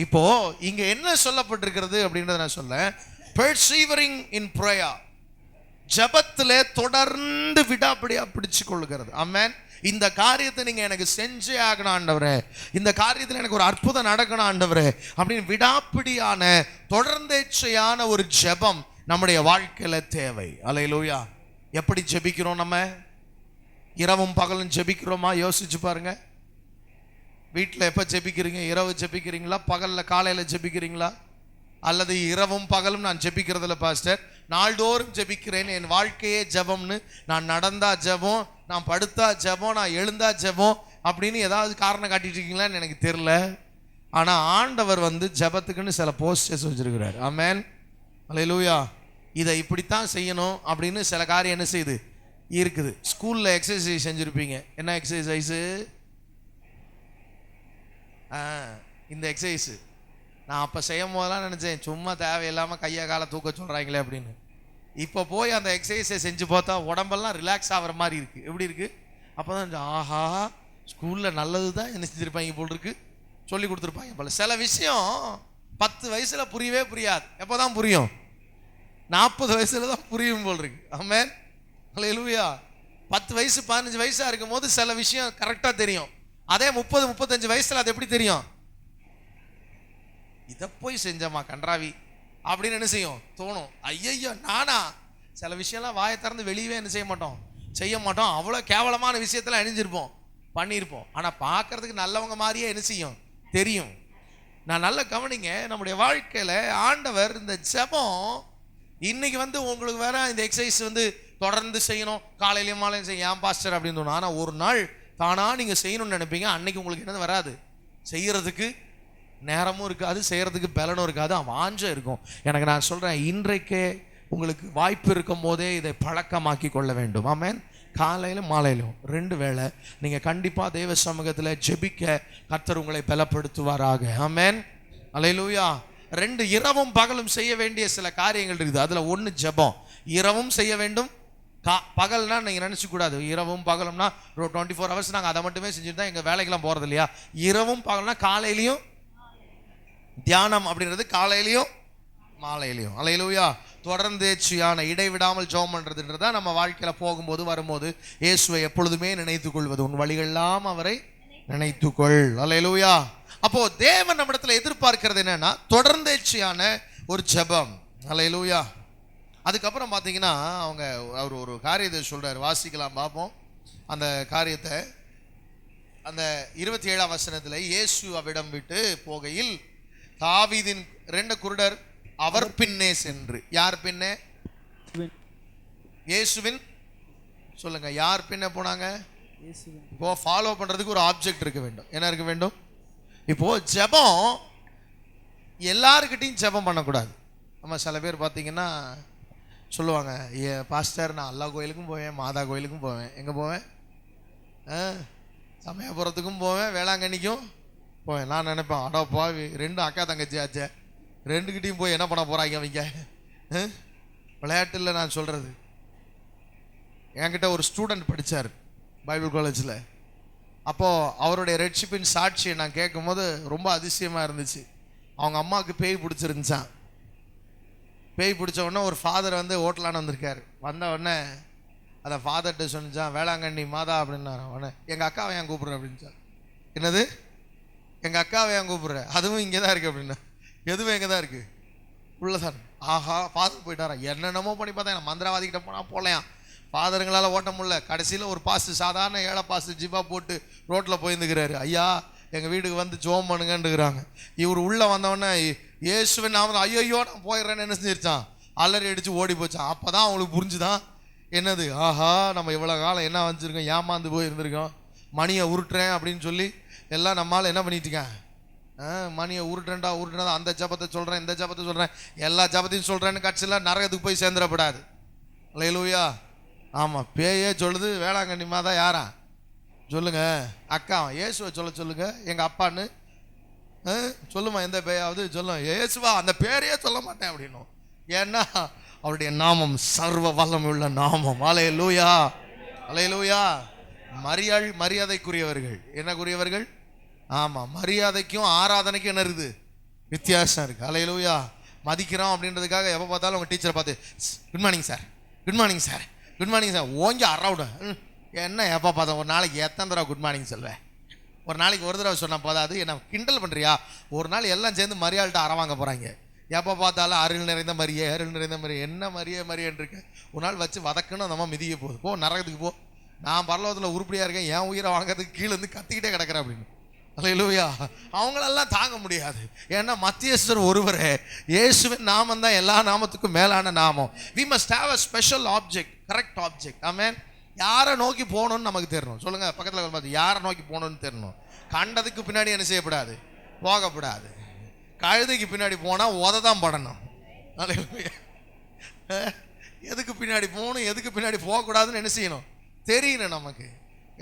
இப்போ இங்க என்ன சொல்லப்பட்டிருக்கிறது அப்படின்றத நான் சொல்ல. persevering in prayer, ஜபத்திலே தொடர்ந்து விடாப்பிடியா பிடிச்சு கொள்ளுகிறது. ஆமென். இந்த காரியத்தை நீங்க எனக்கு செஞ்சே ஆகணும் ஆண்டவரே, இந்த காரியத்தில் எனக்கு ஒரு அற்புதம் நடக்கணும் ஆண்டவரே அப்படின்னு விடாப்பிடியான தொடர்ந்தேச்சையான ஒரு ஜெபம் நம்முடைய வாழ்க்கையில தேவை. அல்லேலூயா. எப்படி ஜெபிக்கிறோம்? நம்ம இரவும் பகலும் ஜெபிக்கிறோமா? யோசிச்சு பாருங்க. வீட்டில் எப்போ ஜெபிக்கிறீங்க? இரவு ஜெபிக்கிறீங்களா? பகலில் காலையில் ஜெபிக்கிறீங்களா? அல்லது இரவும் பகலும் நான் ஜெபிக்கிறதில்ல பாஸ்டர், நாள்தோறும் ஜெபிக்கிறேன், என் வாழ்க்கையே ஜெபம்னு, நான் நடந்தா ஜெபம், நான் படுத்தா ஜெபம், நான் எழுந்தா ஜெபம் அப்படின்னு ஏதாவது காரணம் காட்டிட்டு இருக்கீங்களான்னு எனக்கு தெரியல. ஆனால் ஆண்டவர் வந்து ஜெபத்துக்குன்னு சில போஸ்டர்ஸ் வச்சிருக்கிறார். ஆமென். அல்லேலூயா. இதை இப்படித்தான் செய்யணும் அப்படின்னு சில காரியம் என்ன செய்யுது இருக்குது. ஸ்கூலில் எக்ஸசைஸ் செஞ்சுருப்பீங்க. என்ன எக்ஸசைஸு? இந்த எக்ஸசைஸு நான் அப்போ செய்யும் போதெல்லாம் நினச்சேன், சும்மா தேவையில்லாமல் கையை காலை தூக்க சொல்கிறாங்களே அப்படின்னு. இப்போ போய் அந்த எக்ஸசைஸை செஞ்சு பார்த்தா உடம்பெல்லாம் ரிலாக்ஸ் ஆகிற மாதிரி இருக்குது. எப்படி இருக்குது? அப்போ தான் ஆஹா, ஸ்கூலில் நல்லது தான் என்ன செஞ்சுருப்பாங்க போல் இருக்கு, சொல்லி கொடுத்துருப்பாங்க போல. சில விஷயம் 10 வயசில் புரியவே புரியாது. எப்போ தான் புரியும்? 40 வயசில் தான் புரியும் போல் இருக்கு. ஆமென். அல்லேலூயா. 10 வயசு 15 வயசாக இருக்கும் போது சில விஷயம் கரெக்டாக தெரியும். அதே 30-35 வயசில் அது எப்படி தெரியும்? இதை போய் செஞ்சம்மா கன்றாவி அப்படின்னு என்ன செய்யும்? தோணும். ஐயையோ நானா? சில விஷயம்லாம் வாயை திறந்து வெளியவே என்ன செய்ய மாட்டோம். அவ்வளோ கேவலமான விஷயத்தில் அணிஞ்சிருப்போம், பண்ணியிருப்போம். ஆனால் பார்க்கறதுக்கு நல்லவங்க மாதிரியே என்ன செய்யும்? தெரியும். நான் நல்ல கவனிங்க, நம்முடைய வாழ்க்கையில் ஆண்டவர் இந்த ஜெபம் இன்னைக்கு வந்து உங்களுக்கு வேற இந்த எக்ஸசைஸ் வந்து தொடர்ந்து செய்யணும், காலையிலையும் மாலையும் செய்ய ஏன் பாஸ்டர் அப்படின்னு தோணும். ஆனால் ஒரு நாள் தானா நீங்கள் செய்யணும்னு நினைப்பீங்க, அன்னைக்கு உங்களுக்கு என்னது வராது, செய்யறதுக்கு நேரமும் இருக்காது, செய்கிறதுக்கு பலனும் இருக்காது, வாஞ்சம் இருக்கும். எனக்கு நான் சொல்கிறேன், இன்றைக்கே உங்களுக்கு வாய்ப்பு இருக்கும் போதே இதை பழக்கமாக்கி கொள்ள வேண்டும். ஆமென். காலையிலும் மாலையிலும் 2 வேளை நீங்கள் கண்டிப்பாக தேவ சமூகத்தில் ஜெபிக்க கர்த்தர் உங்களை பலப்படுத்துவாராக. ஆமென். அல்லேலூயா. 2 இரவும் பகலும் செய்ய வேண்டிய சில காரியங்கள் இருக்குது. அதில் 1 ஜெபம். இரவும் செய்ய வேண்டும். பகல்னா நீங்கள் நினச்சிக்கூடாது, இரவும் பகலும்னா 24 hours நாங்கள் அதை மட்டுமே செஞ்சுட்டு தான் எங்கள் வேலைக்கெல்லாம் போகிறது இல்லையா. இரவும் பகல்னா காலையிலையும் தியானம் அப்படின்றது, காலையிலையும் மாலையிலையும். அல்லேலூயா. தொடர்ந்தேச்சியான இடைவிடாமல் ஜெபம் பண்ணுறதுன்றதா நம்ம வாழ்க்கையில் போகும்போது வரும்போது இயேசுவை எப்பொழுதுமே நினைத்து கொள்வது. உன் வழிகளெல்லாம் அவரை நினைத்துக்கொள். அல்லேலூயா. அப்போ தேவன் நம்மிடத்தில் எதிர்பார்க்கிறது என்னன்னா தொடர்ந்தேச்சியான ஒரு ஜெபம். அல்லேலூயா. அதுக்கப்புறம் பார்த்தீங்கன்னா அவர் ஒரு காரியத்தை சொல்றாரு, வாசிக்கலாம் பார்ப்போம் அந்த காரியத்தை. அந்த 27ஆம் வசனத்தில், இயேசு அவ்விடம் விட்டு போகையில் தாவீதின் 2 குருடர் அவர் பின்னே சென்று. யார் பின்னே? இயேசுவின். சொல்லுங்க, யார் பின்னே போனாங்க? இப்போ ஃபாலோ பண்றதுக்கு ஒரு ஆப்ஜெக்ட் இருக்க வேண்டும். என்ன இருக்க வேண்டும்? இப்போ ஜெபம் எல்லாருக்கிட்டையும் ஜெபம் பண்ணக்கூடாது. நம்ம சில பேர் பார்த்தீங்கன்னா சொல்லுவாங்க, பாஸ்டர் நான் எல்லா கோயிலுக்கும் போவேன், மாதா கோயிலுக்கும் போவேன், எங்கே போவேன், சமயபுரத்துக்கும் போவேன், வேளாங்கண்ணிக்கும் போவேன். நான் நினைப்பேன், அடப்பா 2 அக்கா தங்கச்சி ஆச்சே, 2கிட்டையும் போய் என்ன பண்ண போகிறாங்க அவங்க? விளையாட்டு இல்லை நான் சொல்கிறது. என்கிட்ட ஒரு ஸ்டூடெண்ட் படித்தார் பைபிள் காலேஜில். அப்போது அவருடைய ரெட்ஷிப்பின் சாட்சியை நான் கேட்கும்போது ரொம்ப அதிசயமாக இருந்துச்சு. அவங்க அம்மாவுக்கு பேய் பிடிச்சிருந்துச்சான். பேய் பிடிச்ச உடனே ஒரு ஃபாதர் வந்து ஓட்டலான்னு வந்திருக்காரு. வந்த உடனே அதை ஃபாதர்கிட்ட சொன்னிச்சான், வேளாங்கண்ணி மாதா அப்படின்னாரு. உடனே எங்கள் அக்காவை ஏன் கூப்பிட்றேன் அப்படின்ச்சான். என்னது, எங்கள் அக்காவை ஏன் கூப்பிட்றேன்? அதுவும் இங்கே தான் இருக்குது அப்படின்னா. எதுவும் எங்கே தான் இருக்குது? உள்ளதான். ஆஹா, ஃபாதர் போயிட்டாரா? என்னென்னமோ பண்ணி பார்த்தா மந்திரவாதிக்கிட்ட போனால் போகலையாம். ஃபாதருங்களால் ஓட்ட முடியல. கடைசியில் ஒரு பாஸ்ட், சாதாரண ஏழை பாஸ்ட் ஜிப்பா போட்டு ரோட்டில் போயிருந்துக்கிறாரு. ஐயா எங்கள் வீட்டுக்கு வந்து ஜோம் பண்ணுங்கன்னுக்குறாங்க. இவர் உள்ளே வந்தவொடனே இயேசுவின் நாமத்தில் ஐயோ நான் போயிடுறேன்னு என்ன செஞ்சிருச்சான், அலறி அடித்து ஓடி போச்சான். அப்போ தான் அவங்களுக்கு புரிஞ்சுதான் என்னது, ஆஹா நம்ம இவ்வளோ காலம் என்ன வச்சுருக்கோம், ஏமாந்து போயிருந்துருக்கோம், மணியை உருட்டுறேன் அப்படின்னு சொல்லி எல்லாம் நம்மளால் என்ன பண்ணிட்டுருக்கேன், மணியை உருட்டுறேன்டா அந்த ஜபத்தை சொல்கிறேன், இந்த ஜபத்தை சொல்கிறேன், எல்லா ஜபத்தையும் சொல்கிறேன்னு கட்சியில் நரகத்துக்கு போய் சேர்ந்துடப்படாது. அல்லேலூயா. ஆமாம், பேயே சொல்லுது வேளாங்கண்ணி மாதா யாரா சொல்லுங்க, அக்கா இயேசுவை சொல்லுங்க, எங்கள் அப்பான்னு சொல்லுமா, எந்த பேயாவது சொல்லும், இயேசுவா அந்த பேரையே சொல்ல மாட்டேன் அப்படின்னும். ஏன்னா அவருடைய நாமம் சர்வ வல்லமையுள்ள நாமம். அல்லேலூயா, அல்லேலூயா. மரியாதைக்குரியவர்கள். என்னக்குரியவர்கள்? ஆமாம், மரியாதைக்கும் ஆராதனைக்கும் என்ன இருக்குது? வித்தியாசம் இருக்குது. அல்லேலூயா. மதிக்கிறோம் அப்படின்றதுக்காக எப்போ பார்த்தாலும் உங்கள் டீச்சரை பார்த்து good morning sir, good morning sir, good morning sir ஓங்கி அறவுட. என்ன எப்போ பார்த்தா ஒரு நாளைக்கு எத்தனை தடவை குட் மார்னிங் சொல்வேன்? ஒரு நாளைக்கு ஒரு தடவை சொன்னால் போதாது, என்ன கிண்டல் பண்ணுறியா? ஒரு நாள் எல்லாம் சேர்ந்து மரியாதை அறவாங்க போகிறாங்க. எப்போ பார்த்தாலும் அருள் நிறைந்த மாதிரியே, அருள் நிறைந்த மாதிரியே, என்ன மரியான்னு இருக்கு. ஒரு நாள் வச்சு வதக்குன்னு அந்த அம்மா மிதிக்க போகுது. போ நரகத்துக்கு போ, நான் பரலோகத்தில் உருப்படியாக இருக்கேன், என் உயிரை வாங்கிறதுக்கு கீழே இருந்து கத்திக்கிட்டே கிடக்கிறேன் அப்படின்னு. அல்லேலூயா. அவங்களெல்லாம் தாங்க முடியாது. ஏன்னா மத்தியஸ்தர் ஒருவரே, இயேசுவின் நாமம் தான் எல்லா நாமத்துக்கும் மேலான நாமம். we must have a special object, correct object. ஆமென். யாரை நோக்கி போகணும்னு நமக்கு தெரியணும். சொல்லுங்க பக்கத்தில் பார்த்து, யாரை நோக்கி போகணும்னு தெரியணும். கண்டதுக்கு பின்னாடி என்ன செய்யப்படாது, போகப்படாது. கழுதைக்கு பின்னாடி போனால் உத தான் படணும். எதுக்கு பின்னாடி போகணும், எதுக்கு பின்னாடி போகக்கூடாதுன்னு என்ன செய்யணும் தெரியணும் நமக்கு.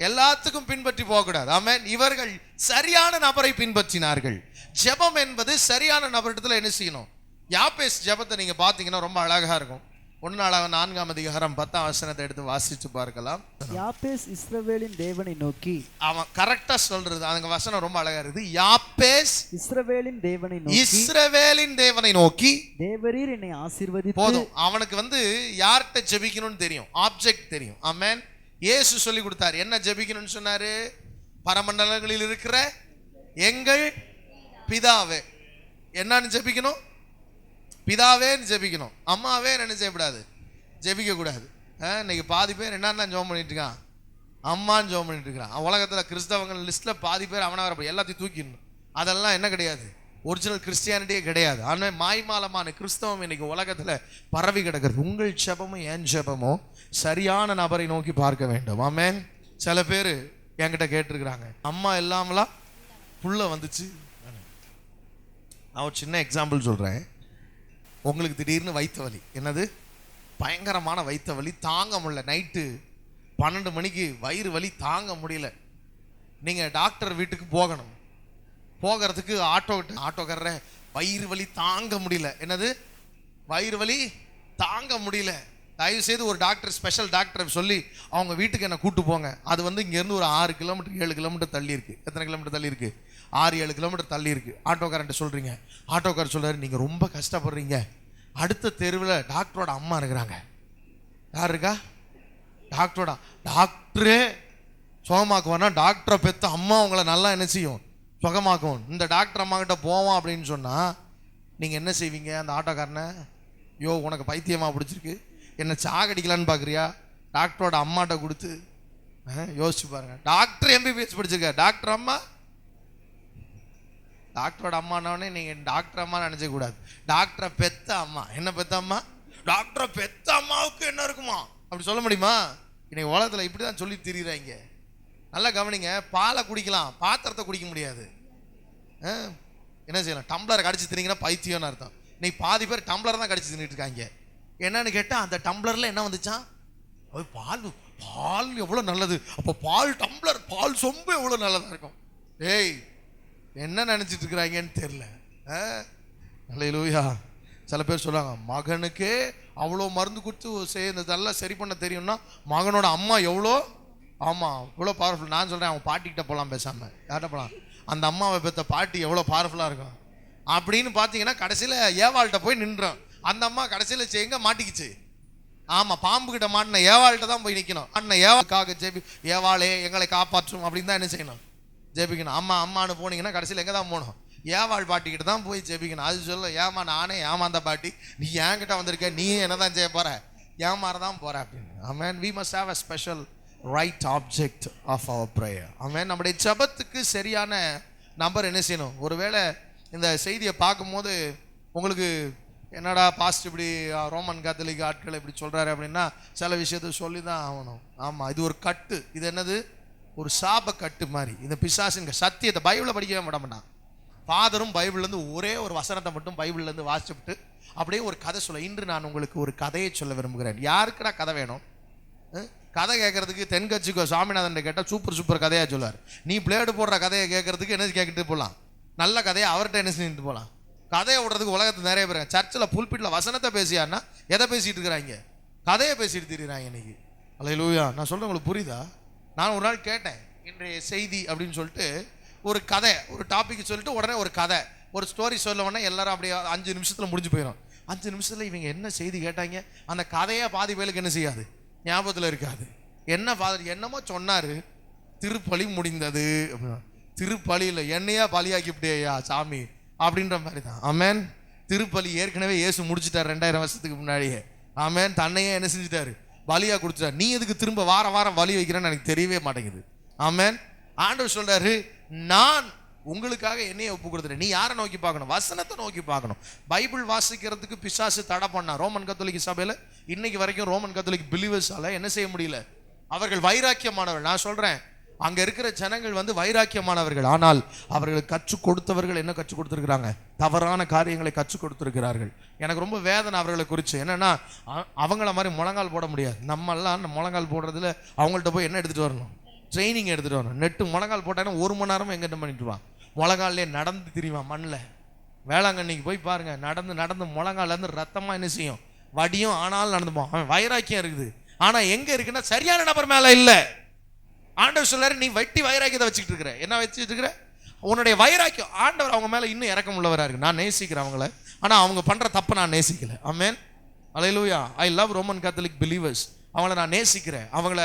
எல்லாத்துக்கும் பின்பற்றி போகக்கூடாது. ஆமென். இவர்கள் சரியான நபரை பின்பற்றினார்கள். ஜெபம் என்பது சரியான நபரிடத்துல என்ன செய்யணும். யாப்பேஸ் ஜெபத்தை நீங்க பார்த்தீங்கன்னா ரொம்ப அழகா இருக்கும். 1 4 10 எடுத்து வாசிச்சு பார்க்கலாம். யாப்பேஸ் இஸ்ரவேலின் தேவனை நோக்கி, அவன் கரெக்டா சொல்றது, அந்த வசனம் ரொம்ப அழகா இருக்குது. யாப்பேஸ் இஸ்ரவேலின் தேவனை நோக்கி, இஸ்ரவேலின் தேவனை நோக்கி, தேவரீர் என்னை ஆசீர்வதித்து. போதும். அவனுக்கு யார்கிட்ட ஜெபிக்கணும்னு தெரியும், ஆப்ஜெக்ட் தெரியும். ஆமென். இயேசு சொல்லி கொடுத்தாரு. என்ன ஜெபிக்கணும்னு சொன்னாரு? பரமண்டலங்களில் இருக்கிற எங்கள் பிதாவே. என்னன்னு ஜெபிக்கணும்? பிதாவேன்னு ஜெபிக்கணும். அம்மாவே என்ன செய்யக்கூடாது, ஜெபிக்க கூடாது. இன்னைக்கு பாதி பேர் என்னன்னா ஜெபம் பண்ணிட்டு இருக்கான், அம்மான்னு ஜெபம் பண்ணிட்டு இருக்கிறான். உலகத்தில் கிறிஸ்தவங்கள் லிஸ்ட்டில் பாதி பேர் அவனை வரப்போ எல்லாத்தையும் தூக்கிடணும். அதெல்லாம் என்ன கிடையாது, ஒரிஜினல் கிறிஸ்டியானிட்டியே கிடையாது. ஆனால் மாய்மாலமான கிறிஸ்தவம் இன்னைக்கு உலகத்தில் பரவி கிடக்கிறது. உங்கள் ஜெபமும் என் ஜெபமும் சரியான நபரை நோக்கி பார்க்க வேண்டும். ஆமென். சில பேர் என்கிட்ட கேட்டிருக்கிறாங்க, அம்மா இல்லாமலாம் புள்ள வந்துச்சு. நான் ஒரு சின்ன எக்ஸாம்பிள் சொல்கிறேன். உங்களுக்கு திடீர்னு வயிற்று வலி, என்னது பயங்கரமான வயிற்று வலி, தாங்க முடியல. நைட்டு 12 மணிக்கு வயிறு வலி தாங்க முடியல. நீங்கள் டாக்டர் வீட்டுக்கு போகணும். போகிறதுக்கு ஆட்டோக்காரரை வயிறு வலி தாங்க முடியல, என்னது வயிறு வலி தாங்க முடியல, தயவு செய்து ஒரு டாக்டர், ஸ்பெஷல் டாக்டர் சொல்லி அவங்க வீட்டுக்கு என்ன கூட்டு போங்க. அது இங்கேருந்து ஒரு 6 கிலோமீட்டர் 7 கிலோமீட்டர் தள்ளி இருக்குது. எத்தனை கிலோமீட்டர் தள்ளி இருக்குது? 6-7 கிலோமீட்டர் தள்ளி இருக்குது. ஆட்டோக்காரன்ட்டு சொல்கிறீங்க. ஆட்டோக்காரர் சொல்கிறாரு, நீங்கள் ரொம்ப கஷ்டப்படுறீங்க, அடுத்த தெருவில் டாக்டரோட அம்மா இருக்கிறாங்க. யார் இருக்கா? டாக்டரோட. டாக்டரே சுகமாக்குவானா? டாக்டரை பெற்ற அம்மா உங்களை நல்லா என்ன செய்யும், சுகமாக்கும். இந்த டாக்டர் அம்மா கிட்ட போவோம் அப்படின்னு சொன்னால் நீங்கள் என்ன செய்வீங்க? அந்த ஆட்டோக்காரனை, யோ உனக்கு பைத்தியமாக பிடிச்சிருக்கு, என்னை சாகடிக்கலான்னு பார்க்குறியா, டாக்டரோட அம்மாட்ட கொடுத்து யோசிச்சு பாருங்க. டாக்டர் எம்பிபிஎஸ் படிச்சிருக்க, டாக்டர் அம்மா, டாக்டரோட அம்மானவனே நீங்கள் டாக்டர் அம்மா நினைச்சக்கூடாது. டாக்டரை பெத்த அம்மா. என்ன பெத்த அம்மா? டாக்டரை பெத்த அம்மாவுக்கு என்ன இருக்குமா அப்படி சொல்ல முடியுமா? இன்னைக்கு உலகத்தில் இப்படி தான் சொல்லி திரிகிறாங்க. நல்லா கவனிங்க, பாலை குடிக்கலாம், பாத்திரத்தை குடிக்க முடியாது. என்ன செய்யலாம்? டம்ளரை கடிச்சு தின்னீங்கன்னா பைத்தியம்னு அர்த்தம். இன்னைக்கு பாதி பேர் டம்ளர் தான் கடிச்சு தின்னுட்டு இருக்காங்க. என்னன்னு கேட்டால் அந்த டம்ளரில் என்ன வந்துச்சான்? பால் பால் எவ்வளோ நல்லது, அப்போ பால் டம்ளர் பால் சொம்பு எவ்வளோ நல்லதாக இருக்கும். ஏய், என்ன நினச்சிட்டு இருக்கிறாங்கன்னு தெரில. அல்லேலூயா. சில பேர் சொல்லுவாங்க, மகனுக்கே அவ்வளோ மருந்து கொடுத்து இதெல்லாம் சரி பண்ண தெரியும்னா மகனோட அம்மா எவ்வளோ, ஆமாம் இவ்வளோ பவர்ஃபுல். நான் சொல்கிறேன், அவன் பாட்டிக்கிட்ட போகலாம், பேசாமல் யார்கிட்ட போகலாம்? அந்த அம்மாவை பெற்ற பாட்டி எவ்வளோ பவர்ஃபுல்லாக இருக்கும் அப்படின்னு பார்த்தீங்கன்னா கடைசியில் ஏவாள்கிட்ட போய் நின்றோம். அந்த அம்மா கடைசியில் எங்கே மாட்டிக்கிச்சு? ஆமாம், பாம்பு கிட்ட மாட்டின ஏவாள்கிட்ட தான் போய் நிற்கணும். அண்ணன் ஏவாளுக்காக ஜெபி, ஏவாளே எங்களை காப்பாற்றும் அப்படின்னு தான் என்ன செய்யணும்? ஜெபிக்கணும். அம்மா அம்மானு போனீங்கன்னா கடைசியில் எங்கே தான் போகணும்? ஏவாள் பாட்டிக்கிட்ட தான் போய் ஜெபிக்கணும். அது சொல்ல, ஏமா நானே ஏமாந்த பாட்டி, நீ என்கிட்ட வந்திருக்க, நீ என்ன தான் செய்ய போகிற? ஏமாற தான் போகிற அப்படின்னு. ஆமென். we must have a special right object of our prayer. ஆமென். நம்முடைய ஜெபத்துக்கு சரியான நம்பர் என்ன செய்யணும்? ஒருவேளை இந்த செய்தியை பார்க்கும்போது உங்களுக்கு என்னடா பாஸ்ட் இப்படி ரோமன் கேத்தலிக் ஆட்கள் இப்படி சொல்கிறாரு அப்படின்னா சில விஷயத்த சொல்லி தான் ஆகணும். ஆமாம், இது ஒரு கட்டு. இது என்னது? ஒரு சாப கட்டு மாதிரி. இந்த பிசாசின் சத்தியத்தை பைபிளை படிக்கவே விட மாட்டான். ஃபாதரும் பைபிள்லேருந்து ஒரே ஒரு வசனத்தை மட்டும் பைபிள்லேருந்து வாசிச்சுட்டு அப்படியே ஒரு கதை சொல்ல. இன்று நான் உங்களுக்கு ஒரு கதையை சொல்ல விரும்புகிறேன். யாருக்குடா கதை வேணும்? கதை கேட்கறதுக்கு தென்கட்சிக்கோ சாமிநாதன் கேட்டால் சூப்பர் கதையாக சொல்லுவார். நீ பிளேடு போடுற கதையை கேட்கறதுக்கு என்ன கேட்டுட்டு போகலாம்? நல்ல கதையை அவர்கிட்ட என்ன செஞ்சுட்டு போகலாம்? கதையை விடுறதுக்கு உலகத்தில் நிறைய பேர் சர்ச்சில் புல்பிட்டில் வசனத்தை பேசியான்னா எதை பேசிகிட்டு இருக்கிறாங்க? கதையை பேசிட்டு திரிகிறாங்க இன்னைக்கு. அல்லேலூயா. நான் சொல்கிறேன், உங்களுக்கு புரியுதா? நான் ஒரு நாள் கேட்டேன், இன்றைய செய்தி அப்படின்னு சொல்லிட்டு ஒரு கதை, ஒரு டாபிக் சொல்லிட்டு உடனே ஒரு கதை, ஒரு ஸ்டோரி சொல்ல உடனே எல்லாரும் அப்படியே 5 நிமிஷத்தில் முடிஞ்சு போயிடும். 5 நிமிஷத்தில் இவங்க என்ன செய்தி கேட்டாங்க, அந்த கதையை பாதி பேருக்கு என்ன செய்யாது, ஞாபகத்தில் இருக்காது. என்ன ஃபாதர் என்னமோ சொன்னார், திருப்பலி முடிந்தது. திருப்பலியில் என்னையா பலியாக்கிவிட்டேயா சாமி அப்படின்ற மாதிரி தான். ஆமென். திருப்பலி ஏற்கனவே இயேசு முடிச்சுட்டார் 2000 வருஷத்துக்கு முன்னாடியே. ஆமென். தன்னையே என்ன செஞ்சுட்டாரு? பலியாக கொடுத்துட்டார். நீ எதுக்கு திரும்ப வாரம் பலி வைக்கிறேன்னு எனக்கு தெரியவே மாட்டேங்குது. ஆமென். ஆண்டவர் சொல்றாரு, நான் உங்களுக்காக என்னைய ஒப்பு கொடுத்துறேன். நீ யாரை நோக்கி பார்க்கணும்? வசனத்தை நோக்கி பார்க்கணும். பைபிள் வாசிக்கிறதுக்கு பிசாசு தடை பண்ணா. ரோமன் கத்தோலிக்க சபையில் இன்னைக்கு வரைக்கும் ரோமன் கத்தோலிக் பிலீவர்ஸால என்ன செய்ய முடியல? அவர்கள் வைராக்கியமானவர்கள். நான் சொல்றேன், அங்க இருக்கிற ஜனங்கள் வைராக்கியமானவர்கள். ஆனால் அவர்களுக்கு கற்றுக் கொடுத்தவர்கள் என்ன கற்றுக் கொடுத்துருக்கிறாங்க? தவறான காரியங்களை கற்றுக் கொடுத்துருக்கிறார்கள். எனக்கு ரொம்ப வேதனை அவர்களை குறித்து. என்னன்னா, அவங்கள மாதிரி முழங்கால் போட முடியாது. நம்மெல்லாம் முழங்கால் போடுறதுல அவங்கள்ட்ட போய் என்ன எடுத்துகிட்டு வரணும்? ட்ரைனிங் எடுத்துகிட்டு வரணும். நெட்டு முழங்கால் போட்டாங்கன்னா 1 மணி நேரமும் எங்கிட்ட பண்ணிட்டு வான். முழங்காலே நடந்து திரிவான் மண்ணில். வேளாங்கண்ணிக்கு போய் பாருங்க, நடந்து முழங்காலேருந்து ரத்தமாக என்ன செய்யும்? வடியும். ஆனாலும் நடந்துப்போம். அவன் வைராக்கியம் இருக்குது. ஆனால் எங்கே இருக்குன்னா சரியான நபர் மேலே இல்லை. ஆண்டவர் சொல்றாரு, நீ வெட்டி வைராக்கியத்தை வச்சுக்கிட்டு இருக்கிற. என்ன வச்சுட்டு இருக்கிற? உன்னுடைய வைராக்கியம். ஆண்டவர் அவங்க மேலே இன்னும் இறக்கம் உள்ளவராக இருக்கு. நான் நேசிக்கிறேன் அவங்கள, ஆனால் அவங்க பண்ணுற தப்பை நான் நேசிக்கல. ஆமென். அல்லேலூயா. I love Roman Catholic believers. அவங்கள நான் நேசிக்கிறேன். அவங்கள